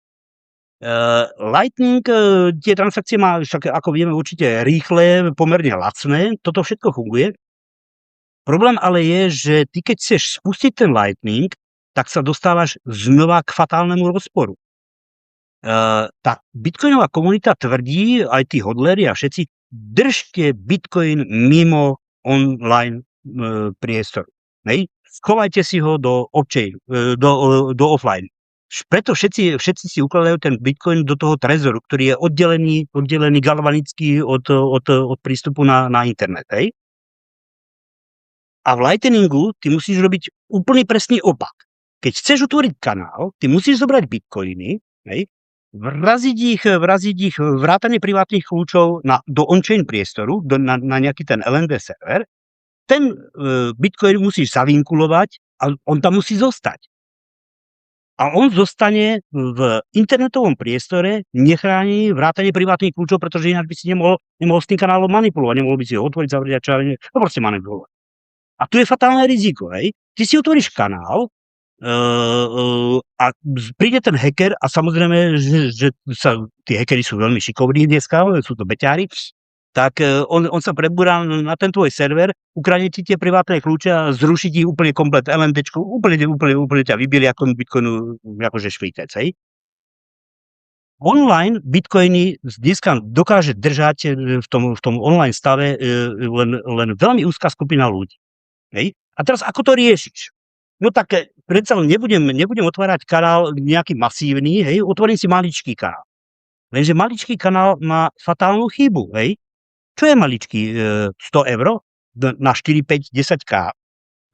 S1: Lightning tie transakcie má, však ako vieme, určite rýchle, pomerne lacné, toto všetko funguje. Problém ale je, že ty keď chceš spustiť ten Lightning, tak sa dostávaš znova k fatálnemu rozporu. Tá bitcoinová komunita tvrdí, aj tí hodleri a všetci, držte Bitcoin mimo online priestoru. Hej? Schovajte si ho do do offline. Preto všetci si ukladajú ten Bitcoin do toho trezoru, ktorý je oddelený galvanicky od prístupu na internet. Hej? A v Lightningu ty musíš robiť úplný presný opak. Keď chceš otvoriť kanál, ty musíš zobrať bitcoiny, hej, vraziť ich vrátane privátnych kľúčov do on-chain priestoru, na nejaký ten LND server. Ten bitcoin musíš zavinkulovať a on tam musí zostať. A on zostane v internetovom priestore nechránený vrátane privátnych kľúčov, pretože ináč by si nemohol s tým kanálom manipulovať, nemohol by si ho otvoriť, zavrieť a čo, no proste manipulovať. A tu je fatálne riziko, hej. Ty si otvoríš kanál a príde ten hacker a samozrejme, že tí hackeri sú veľmi šikovní dneska, sú to beťári, tak on sa prebúra na ten tvoj server, ukradne ti tie privátne kľúče a zruší ti úplne komplet LNDčku, úplne ťa vybili ako Bitcoinu, akože švýtec, hej. Online bitcoiny dneska dokáže držať v tom online stave len veľmi úzka skupina ľudí. Hej. A teraz ako to riešiš? No tak predsa nebudem otvárať kanál nejaký masívny, hej, otvorím si maličký kanál. Lenže maličký kanál má fatálnu chybu, hej. Čo je maličký? 100 eur na 4, 5, 10k.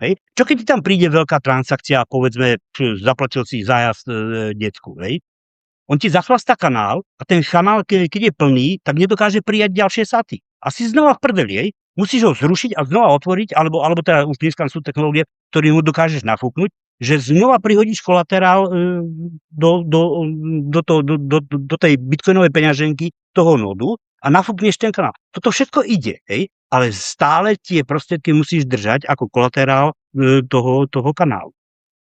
S1: Hej. Čo keď ti tam príde veľká transakcia, povedzme, zaplatil si zájazd detku, hej. On ti zachlastá kanál a ten kanál, keď je plný, tak nedokáže prijať ďalšie saty. A si znova v prdeli, hej. Musíš ho zrušiť a znova otvoriť, alebo teda už dneska sú technológie, ktoré mu dokážeš nafúknuť, že znova prihodíš kolaterál do tej bitcoinovej peňaženky toho nodu a nafúkneš ten kanál. Toto všetko ide, hej, ale stále tie prostriedky musíš držať ako kolaterál toho kanálu.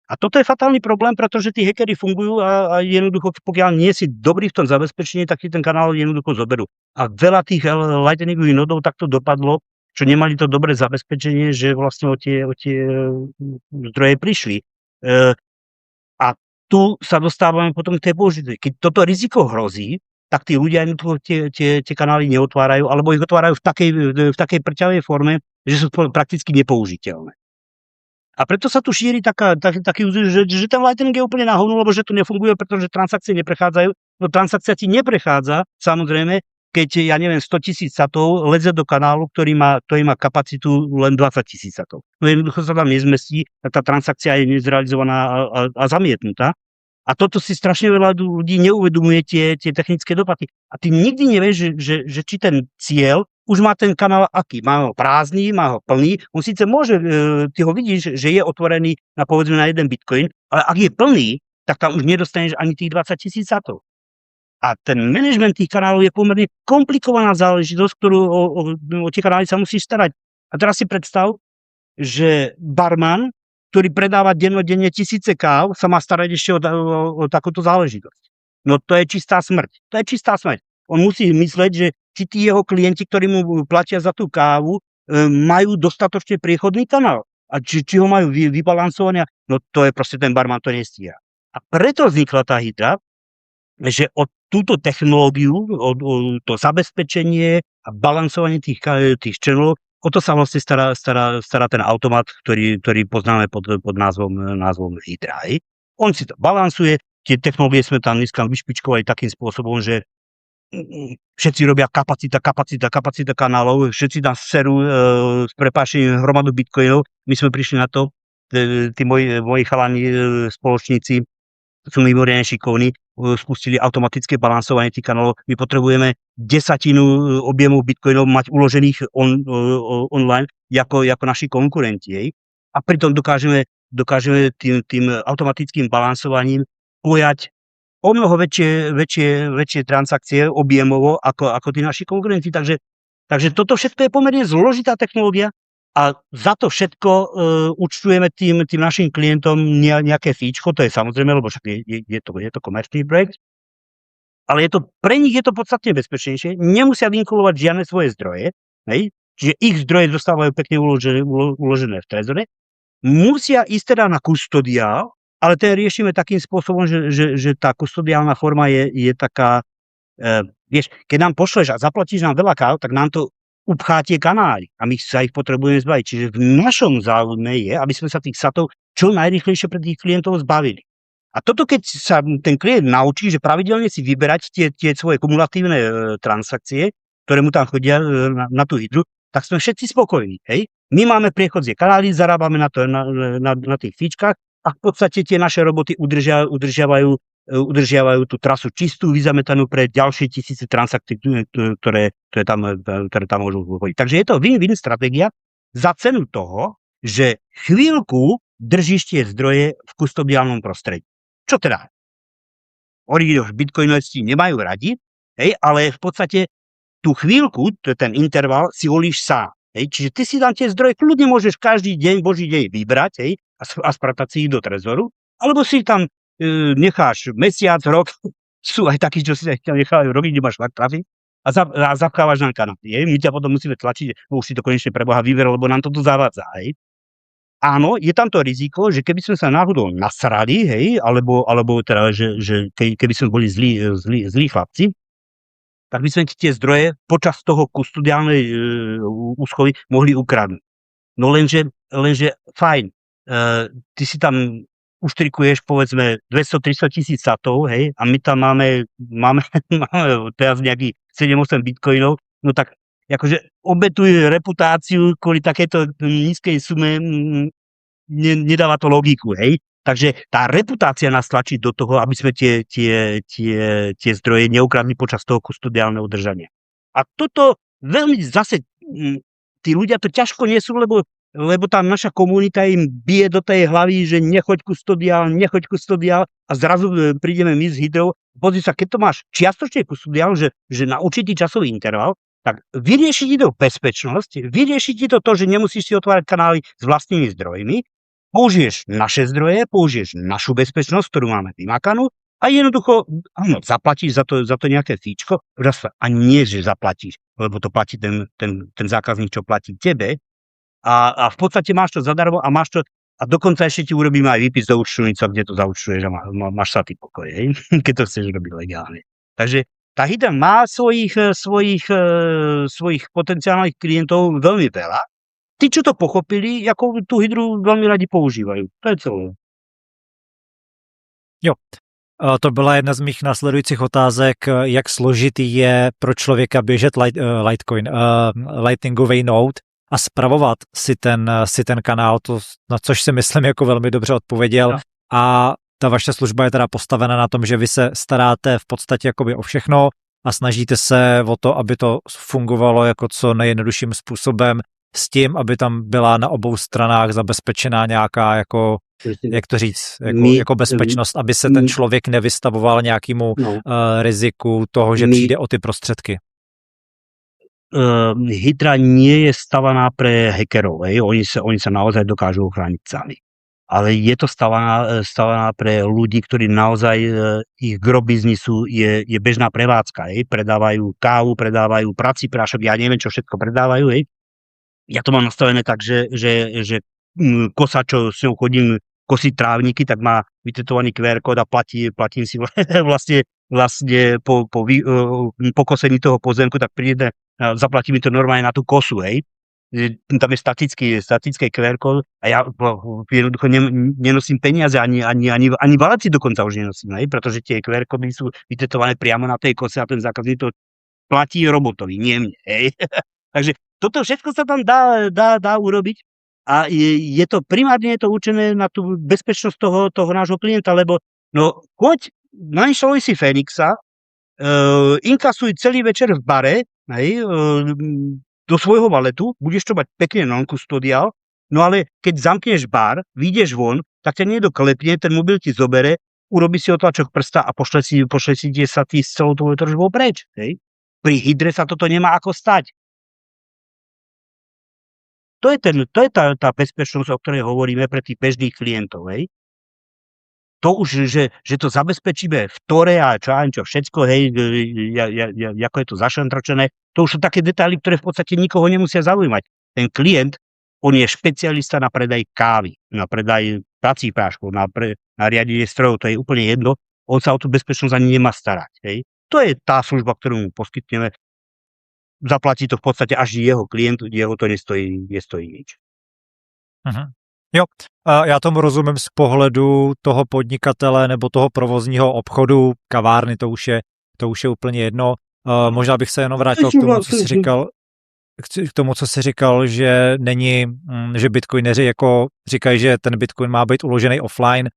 S1: A toto je fatálny problém, pretože tí hackeri fungujú a jednoducho, pokiaľ nie si dobrý v tom zabezpečení, tak ti ten kanál jednoducho zoberú. A veľa tých Lightningových nodov takto dopadlo, čo nemali to dobré zabezpečenie, že vlastne o tie zdroje prišli. A tu sa dostávame potom k tej použitej. Keď toto riziko hrozí, tak tí ľudia jednoducho tie kanály neotvárajú, alebo ich otvárajú v takej prťavej forme, že sú prakticky nepoužiteľné. A preto sa tu šíri taký úzor, že ten Lightning je úplne na hovno, lebo že to nefunguje, pretože transakcie neprechádzajú. No transakcia ti neprechádza, samozrejme, keď, ja neviem, 100 000 satov leze do kanálu, ktorý má kapacitu len 20 000 satov. No jednoducho sa tam nezmestí, tak tá transakcia je nezrealizovaná a zamietnutá. A toto si strašne veľa ľudí neuvedomuje tie technické dopady. A ty nikdy nevieš, že či ten cieľ už má ten kanál aký. Má ho prázdny, má ho plný. On síce môže, ty ho vidíš, že je otvorený na povedzme na 1 bitcoin, ale ak je plný, tak tam už nedostaneš ani tých 20 000 satov. A ten management tých kanálov je pomerne komplikovaná záležitosť, ktorú o tie kanály sa musíš starať. A teraz si predstav, že barman, ktorý predáva dennodenne tisíce káv, sa má starať ešte o takúto záležitosť. No to je čistá smrť. To je čistá smrť. On musí mysleť, že či tí jeho klienti, ktorí mu platia za tú kávu, majú dostatočne priechodný kanál. A či ho majú vybalansované, no to je proste ten barman, to nestíha. A preto vznikla tá hydra, že od túto technológiu, o to zabezpečenie a balansovanie tých channelov, o to sa vlastne stará ten automat, ktorý poznáme pod názvom Hydra. On si to balansuje, tie technológie sme tam dneska vyšpičkovali takým spôsobom, že všetci robia kapacita kanálov, všetci tam serú s prepáčením hromadu bitcoinov. My sme prišli na to, tí moji chalani, spoločníci sú mimoriadne šikovní, spustili automatické balansovanie tých kanálov. My potrebujeme 10 objemu bitcoinov mať uložených online ako naši konkurenti, hej. A pritom dokážeme tým automatickým balansovaním pojať omnoho väčšie transakcie objemovo ako tí naši konkurenti. Takže toto všetko je pomerne zložitá technológia a za to všetko účtujeme tým našim klientom nejaké fíčko, to je samozrejme, lebo však je to komerčný projekt, ale pre nich je to podstatne bezpečnejšie, nemusia vinkulovať žiadne svoje zdroje, hej? Čiže ich zdroje zostávajú pekne uložené v trezore, musia ísť teda na kustodiál, ale ten riešime takým spôsobom, že tá kustodiálna forma je taká, vieš, keď nám pošleš a zaplatíš nám veľa káv, tak nám to upchá tie kanály a my sa ich potrebujeme zbaviť. Čiže v našom záujme je, aby sme sa tých satov čo najrýchlejšie pre tých klientov zbavili. A toto, keď sa ten klient naučí, že pravidelne si vyberať tie svoje kumulatívne transakcie, ktoré mu tam chodia na tú hydru, tak sme všetci spokojní. Hej? My máme priechodzie kanály, zarábame na tých fíčkach a v podstate tie naše roboty udržiavajú tú trasu čistú, vyzametanú pre ďalšie tisíce transakcií, ktoré tam môžu chodiť. Takže je to win-win stratégia za cenu toho, že chvíľku držíš tie zdroje v kustodiálnom prostredí. Čo teda? Bitcoinovci nemajú radi, hej, ale v podstate tú chvíľku, ten interval, si volíš sám. Hej. Čiže ty si tam tie zdroje kľudne môžeš každý deň, boží deň vybrať, hej, a spratať si ich do trezoru, alebo si tam necháš mesiac, rok, sú aj takí, čo si tam nechávajú robiť, kde máš fakt trafiť a zapchávaš na kanál. My ťa potom musíme tlačiť, už si to konečne pre Boha vyver, lebo nám to tu zavádza. Hej. Áno, je tam to riziko, že keby sme sa náhodou nasrali, hej, alebo teda, že keby sme boli zlí chlapci, tak by sme tie zdroje počas toho kustodiálnej úschovy mohli ukradnúť. No lenže fajn, ty si tam uštrikuješ povedzme 200-300 tisíc satov, hej, a my tam máme teraz nejakých 7-8 bitcoinov, no tak akože obetuj reputáciu kvôli takéto nízkej sume, nedáva to logiku, hej. Takže tá reputácia nás tlačí do toho, aby sme tie zdroje neukradli počas toho kustodiálneho udržania. A toto veľmi zase, tí ľudia to ťažko nesú, lebo tá naša komunita im bije do tej hlavy, že nechoď kustodiál a zrazu prídeme my s hydrou. Pozri sa, keď to máš čiastočne kustodiál, že na určitý časový interval, tak vyrieši ti to bezpečnosť, vyrieši ti to, že nemusíš si otvárať kanály s vlastnými zdrojmi, použiješ naše zdroje, použiješ našu bezpečnosť, ktorú máme vymakanú a jednoducho, áno, zaplatíš za to nejaké fíčko, a nie, že zaplatíš, lebo to platí ten zákazník, čo platí tebe, a v podstate máš to zadarmo a máš to, a dokonca ešte ti urobím aj výpis do účtovnice, kde to zaúčtuješ a máš satý pokoj, hej? Keď to chceš robiť legálne. Takže tá hydra má svojich potenciálnych klientov veľmi veľa. Tí, čo to pochopili, ako tú hydru veľmi radi používajú. To je celé.
S2: Jo. To byla jedna z mých následujících otázek, jak složitý je pro člověka běžet Lightningový node a spravovat si ten kanál, na což si myslím jako velmi dobře odpověděl. No. A ta vaše služba je teda postavena na tom, že vy se staráte v podstatě jakoby o všechno a snažíte se o to, aby to fungovalo jako co nejjednodušším způsobem s tím, aby tam byla na obou stranách zabezpečená nějaká jako, jak to říct, jako bezpečnost, aby se ten člověk nevystavoval nějakému riziku toho, že přijde o ty prostředky.
S1: Hydra nie je stavaná pre hackerov, hej? Oni sa naozaj dokážu ochrániť sami. Ale je to stavaná pre ľudí, ktorí naozaj ich gro biznisu je bežná prevádzka, hej? Predávajú kávu, predávajú prací prášok, ja neviem, čo všetko predávajú, hej? Ja to mám nastavené tak, že kosa, čo s ňou chodím kosiť trávniky, tak má vytetovaný QR kód a platím si vlastne po kosení toho pozemku, tak príde, zaplatí mi to normálne na tú kosu, hej. Tam je statický QR kód a ja jednoducho nenosím peniaze, ani valenci dokonca už nenosím, hej, pretože tie QR kódy sú vytetované priamo na tej kose a ten zákazník to platí robotovi, nie mne, hej. Takže toto všetko sa tam dá urobiť a je to primárne je to určené na tú bezpečnosť toho nášho klienta, lebo no choď, nainštaluj si Fenixa, inkasuj celý večer v bare, hej, do svojho valetu, budeš to mať pekne non-custodial, no ale keď zamkneš bar, vyjdeš von, tak ťa niekto klepne, ten mobil ti zobere, urobí si otlačok prsta a pošle si sa ty s celou tvojou tržbou preč. Hej. Pri Hydre sa toto nemá ako stať. To je tá bezpečnosť, o ktorej hovoríme pre tých bežných klientov. Hej. To už, že to zabezpečíme v Tore a čo všetko, hej, ako je to zašantračené, to už sú také detaily, ktoré v podstate nikoho nemusia zaujímať. Ten klient, on je špecialista na predaj kávy, na predaj pracích práškov, na riadenie strojov, to je úplne jedno, on sa o tú bezpečnosť ani nemá starať. Hej. To je tá služba, ktorú mu poskytneme. Zaplatí to v podstate až jeho klient, jeho to nestojí nič.
S2: Mhm. Jo, já tomu rozumím z pohledu toho podnikatele nebo toho provozního obchodu, kavárny, to už je úplně jedno. Možná bych se jenom vrátil k tomu, co jsi říkal, že že bitcoineři jako říkají, že ten bitcoin má být uložený offline.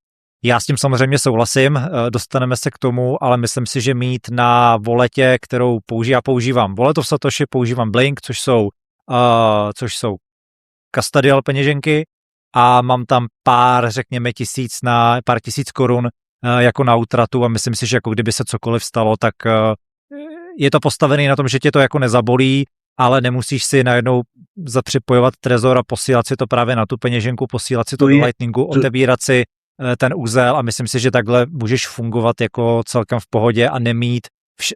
S2: Já s tím samozřejmě souhlasím, dostaneme se k tomu, ale myslím si, že mít na voletě, kterou používám voletu v Satoshi, používám Blink, což jsou custodial peněženky, a mám tam pár tisíc korun jako na útratu a myslím si, že jako kdyby se cokoliv stalo, tak je to postavený na tom, že tě to jako nezabolí, ale nemusíš si najednou zapřipojovat trezor a posílat si to právě na tu peněženku, posílat si to do Lightningu, otevírat si ten úzel a myslím si, že takhle můžeš fungovat jako celkem v pohodě a nemít,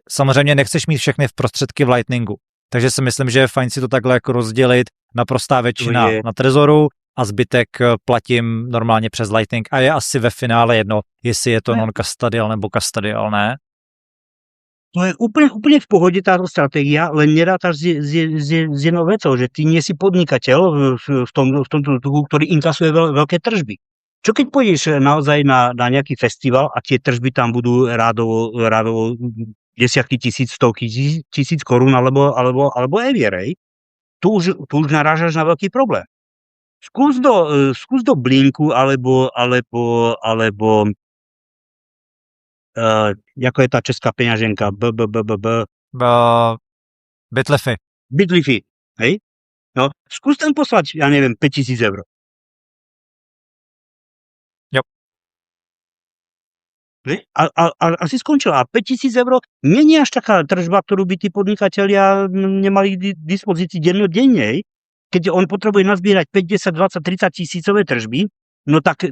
S2: samozřejmě nechceš mít všechny prostředky v Lightningu, takže si myslím, že je fajn si to takhle jako rozdělit, naprostá většina na trezoru, a zbytek platím normálně přes Lightning a je asi ve finále jedno, jestli je to non-custodial nebo custodial, ne?
S1: To je úplne v pohode táto stratégia, len nerátaš s jednou vecou, že ty nie si podnikateľ v tomto druhu, ktorý inkasuje veľké tržby. Čo keď pôjdeš naozaj na nejaký festival a tie tržby tam budú rádovo desiatky tisíc, stovky tisíc korún alebo evierej, tu už narážaš na veľký problém. Skús do Blinku alebo ako je tá česká peňaženka? Bitlify, hej? No, skús tam poslať, ja neviem, 5 000 eur.
S2: Jo.
S1: A si skončil. A 5 000 eur nie je až taká tržba, ktorú by tí podnikatelia nemali k dispozícii dennodenne, keď on potrebuje nazbierať 5, 10, 20, 30 tisícové tržby, no tak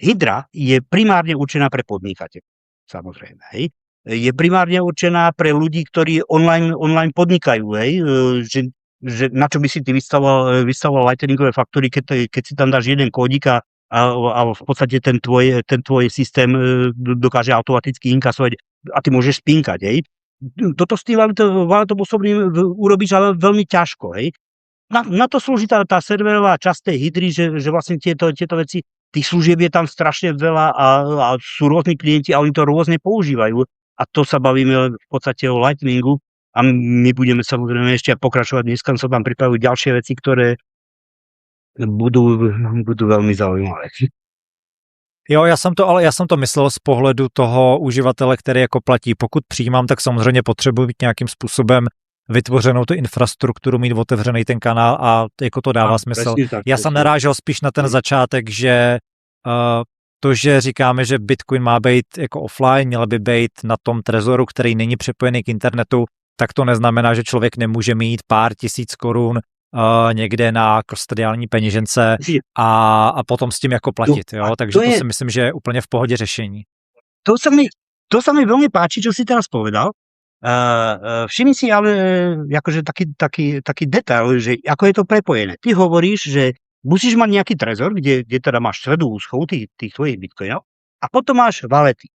S1: Hydra je primárne určená pre podnikateľov, samozrejme, hej. Je primárne určená pre ľudí, ktorí online podnikajú, hej, že na čo by si ty vystavoval lightningové faktúry, keď si tam dáš jeden kódik a v podstate ten tvoj systém dokáže automaticky inkasovať a ty môžeš spínkať, hej. Toto s tým valetom osobným urobíš ale veľmi ťažko, hej. Na to slúži tá serverová časť tej Hydry, že vlastne tieto veci, tých služieb je tam strašne veľa a sú rôzni klienti a oni to rôzne používajú. A to sa bavíme v podstate o Lightningu a my budeme samozrejme ešte pokračovať. Dneska sa tam pripravujú ďalšie veci, ktoré budú veľmi zaujímavé.
S2: Jo, já jsem to myslel z pohledu toho uživatele, který jako platí. Pokud přijímám, tak samozřejmě potřebuji mít nějakým způsobem vytvořenou tu infrastrukturu, mít otevřený ten kanál a jako to dává smysl. Já jsem narážel spíš na ten začátek, že to, že říkáme, že Bitcoin má být jako offline, měl by být na tom trezoru, který není připojený k internetu, tak to neznamená, že člověk nemůže mít pár tisíc korun někde na custodiální peněžence a potom s tím jako platit. Jo? Takže to si myslím, že je úplně v pohodě řešení.
S1: To sa mi veľmi páči, čo si teraz povedal. Všimni si ale akože taký detail, že ako je to prepojené. Ty hovoríš, že musíš mať nejaký trezor, kde teda máš stredovú schovu tých tvojich bitcoinov a potom máš valety.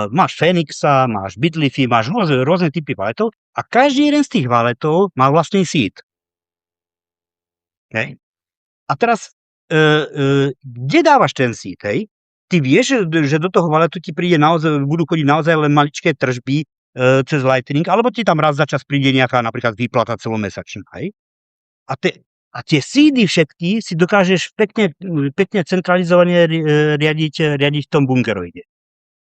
S1: Máš Fenixa, máš Bitlify, máš rôzne typy valetov a každý jeden z tých valetov má vlastný seed. Okay. A teraz, kde dávaš ten seed, hej? Ty vieš, že do toho valetu ti budú chodiť naozaj len maličké tržby cez Lightning, alebo ti tam raz za čas príde nejaká napríklad výplata celomesačná, hej? A tie seedy všetky si dokážeš pekne centralizovane riadiť v tom bunkeroide.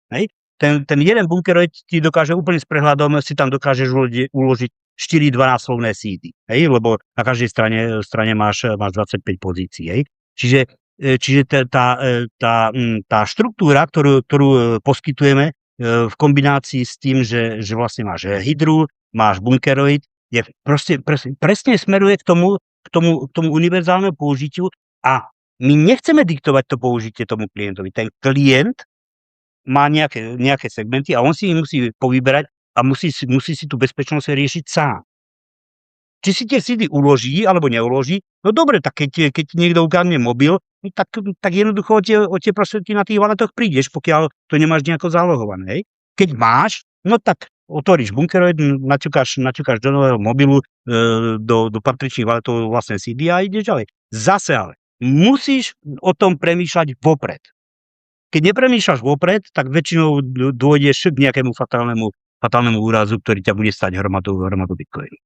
S1: Hej? Ten jeden bunkeroid ti dokáže úplne s prehľadom, si tam dokážeš uložiť 4 12-slovné seedy, hej? Lebo na každej strane máš 25 pozícií. Hej? Čiže tá štruktúra, ktorú poskytujeme v kombinácii s tým, že vlastne máš hydru, máš bunkeroid, je presne smeruje k tomu univerzálnemu použitiu a my nechceme diktovať to použitie tomu klientovi. Ten klient má nejaké segmenty a on si ich musí povyberať a musí si tú bezpečnosť riešiť sám. Či si tie seedy uloží alebo neuloží, no dobre, tak keď niekto ukradne mobil, tak jednoducho o tie prostriedky na tých valetoch prídeš, pokiaľ to nemáš nejako zálohované. Hej? Keď máš, no tak otvoríš bunkeroid, naťukáš do nového mobilu, do patričných valetov vlastne CD a ideš ďalej. Zase ale musíš o tom premýšľať vopred. Keď nepremýšľaš vopred, tak väčšinou dôjdeš k nejakému fatálnemu úrazu, ktorý ťa bude stať hromadu bitcoinu.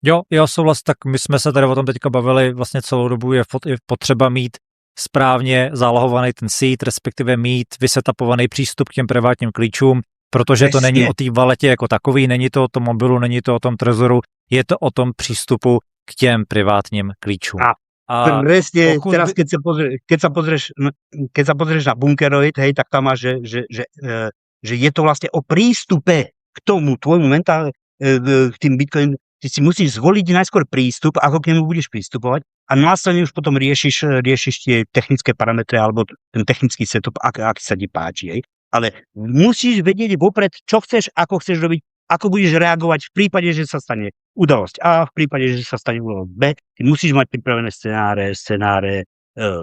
S2: Jo, souhlas, tak my jsme se tady o tom teďka bavili vlastně celou dobu, je potřeba mít správně zálohovaný ten seed, respektive mít vysetapovaný přístup k těm privátním klíčům, protože to není o té valetě jako takový, není to o tom mobilu, není to o tom trezoru, je to o tom přístupu k těm privátním klíčům.
S1: A presne, teraz keď sa pozrieš na bunkeroid, hej, tak tam máš, že je to vlastne o prístupe k tomu tvojmu k tým bitcoin. Ty si musíš zvoliť najskôr prístup, ako k nemu budeš prístupovať a následne už potom riešiš tie technické parametre alebo ten technický setup, ak sa ti páči. Hej. Ale musíš vedieť vopred, čo chceš, ako chceš robiť, ako budeš reagovať v prípade, že sa stane udalosť A, v prípade, že sa stane udalosť B. Ty musíš mať pripravené scenáre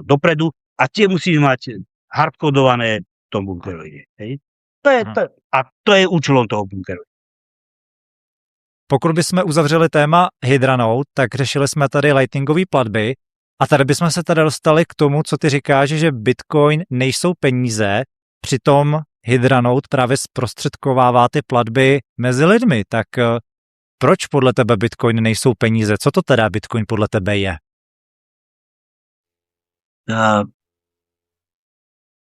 S1: dopredu a tie musíš mať hardkodované v tom bunkeroide. Hej. To je účelom toho bunkeroidu.
S2: Pokud bychom uzavřeli téma Hydranote, tak řešili jsme tady lightningové platby a tady bychom se tady dostali k tomu, co ty říkáš, že Bitcoin nejsou peníze, přitom Hydranote právě zprostředkovává ty platby mezi lidmi. Tak proč podle tebe Bitcoin nejsou peníze? Co to teda Bitcoin podle tebe je?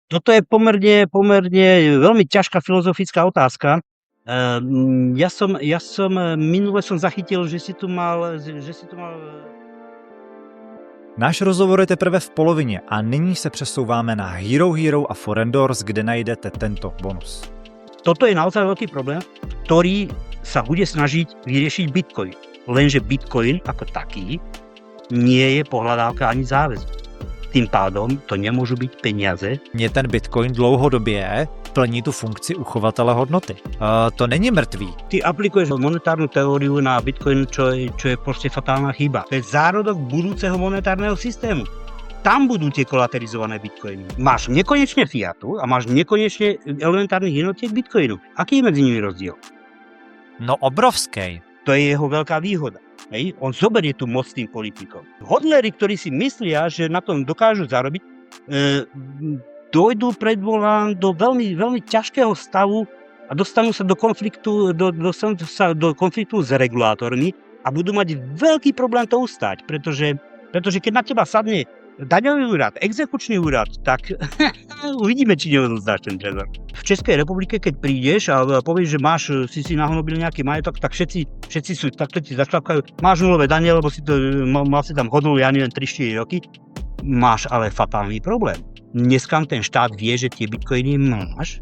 S1: Toto je pomerne veľmi ťažká filozofická otázka. Ja som minule zachytil, že si tu mal...
S2: Náš rozhovor je teprve v polovině a nyní se přesouváme na Hero Hero a Forendors, kde najdete tento bonus.
S1: Toto je naozaj veľký problém, ktorý sa bude snažiť vyriešiť Bitcoin. Lenže Bitcoin ako taký nie je pohľadávka ani záväzok. Tým pádom to nemôžu byť peniaze.
S2: Mně ten Bitcoin dlouhodobě plní tu funkci uchovatele hodnoty. To není mrtvý.
S1: Ty aplikuješ monetárnu teóriu na Bitcoin, čo je proste fatálna chyba. To je zárodok budúceho monetárneho systému. Tam budú tie kolaterizované Bitcoiny. Máš nekonečne fiatu a máš nekonečne elementárnych jednotiek Bitcoinu. Aký je medzi nimi rozdiel?
S2: No obrovský.
S1: To je jeho veľká výhoda. Hej? On zoberie tú moc tým politikom. Hodleri, ktorí si myslia, že na tom dokážu zarobiť, dojdú predvolám do veľmi, veľmi ťažkého stavu a dostanú sa do konfliktu s regulátormi a budú mať veľký problém to ustáť, pretože keď na teba sadne daňový úrad, exekučný úrad, tak uvidíme, či neodozdáš ten trezor. V Českej republike, keď prídeš a povieš, že si nahnobil nejaký majetok, tak všetci sú takto ti zašľapkajú. Máš nulové dane, lebo mal si tam hodnú, ja neviem, 3-4 roky. Máš ale fatálny problém. Dneska ten štát vie, že tie bitcoiny máš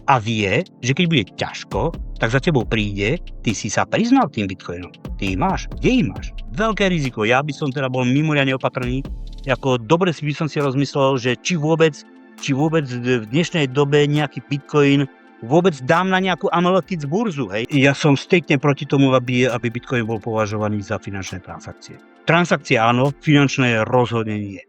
S1: a vie, že keď bude ťažko, tak za tebou príde, ty si sa priznal tým bitcoinom. Ty ich máš, kde ich máš? Veľké riziko. Ja by som teda bol mimoriadne opatrný. Dobre by som si rozmyslel, že či vôbec v dnešnej dobe nejaký bitcoin vôbec dám na nejakú analytics burzu. Hej. Ja som striktne proti tomu, aby bitcoin bol považovaný za finančné transakcie. Transakcie áno, finančné rozhodne nie.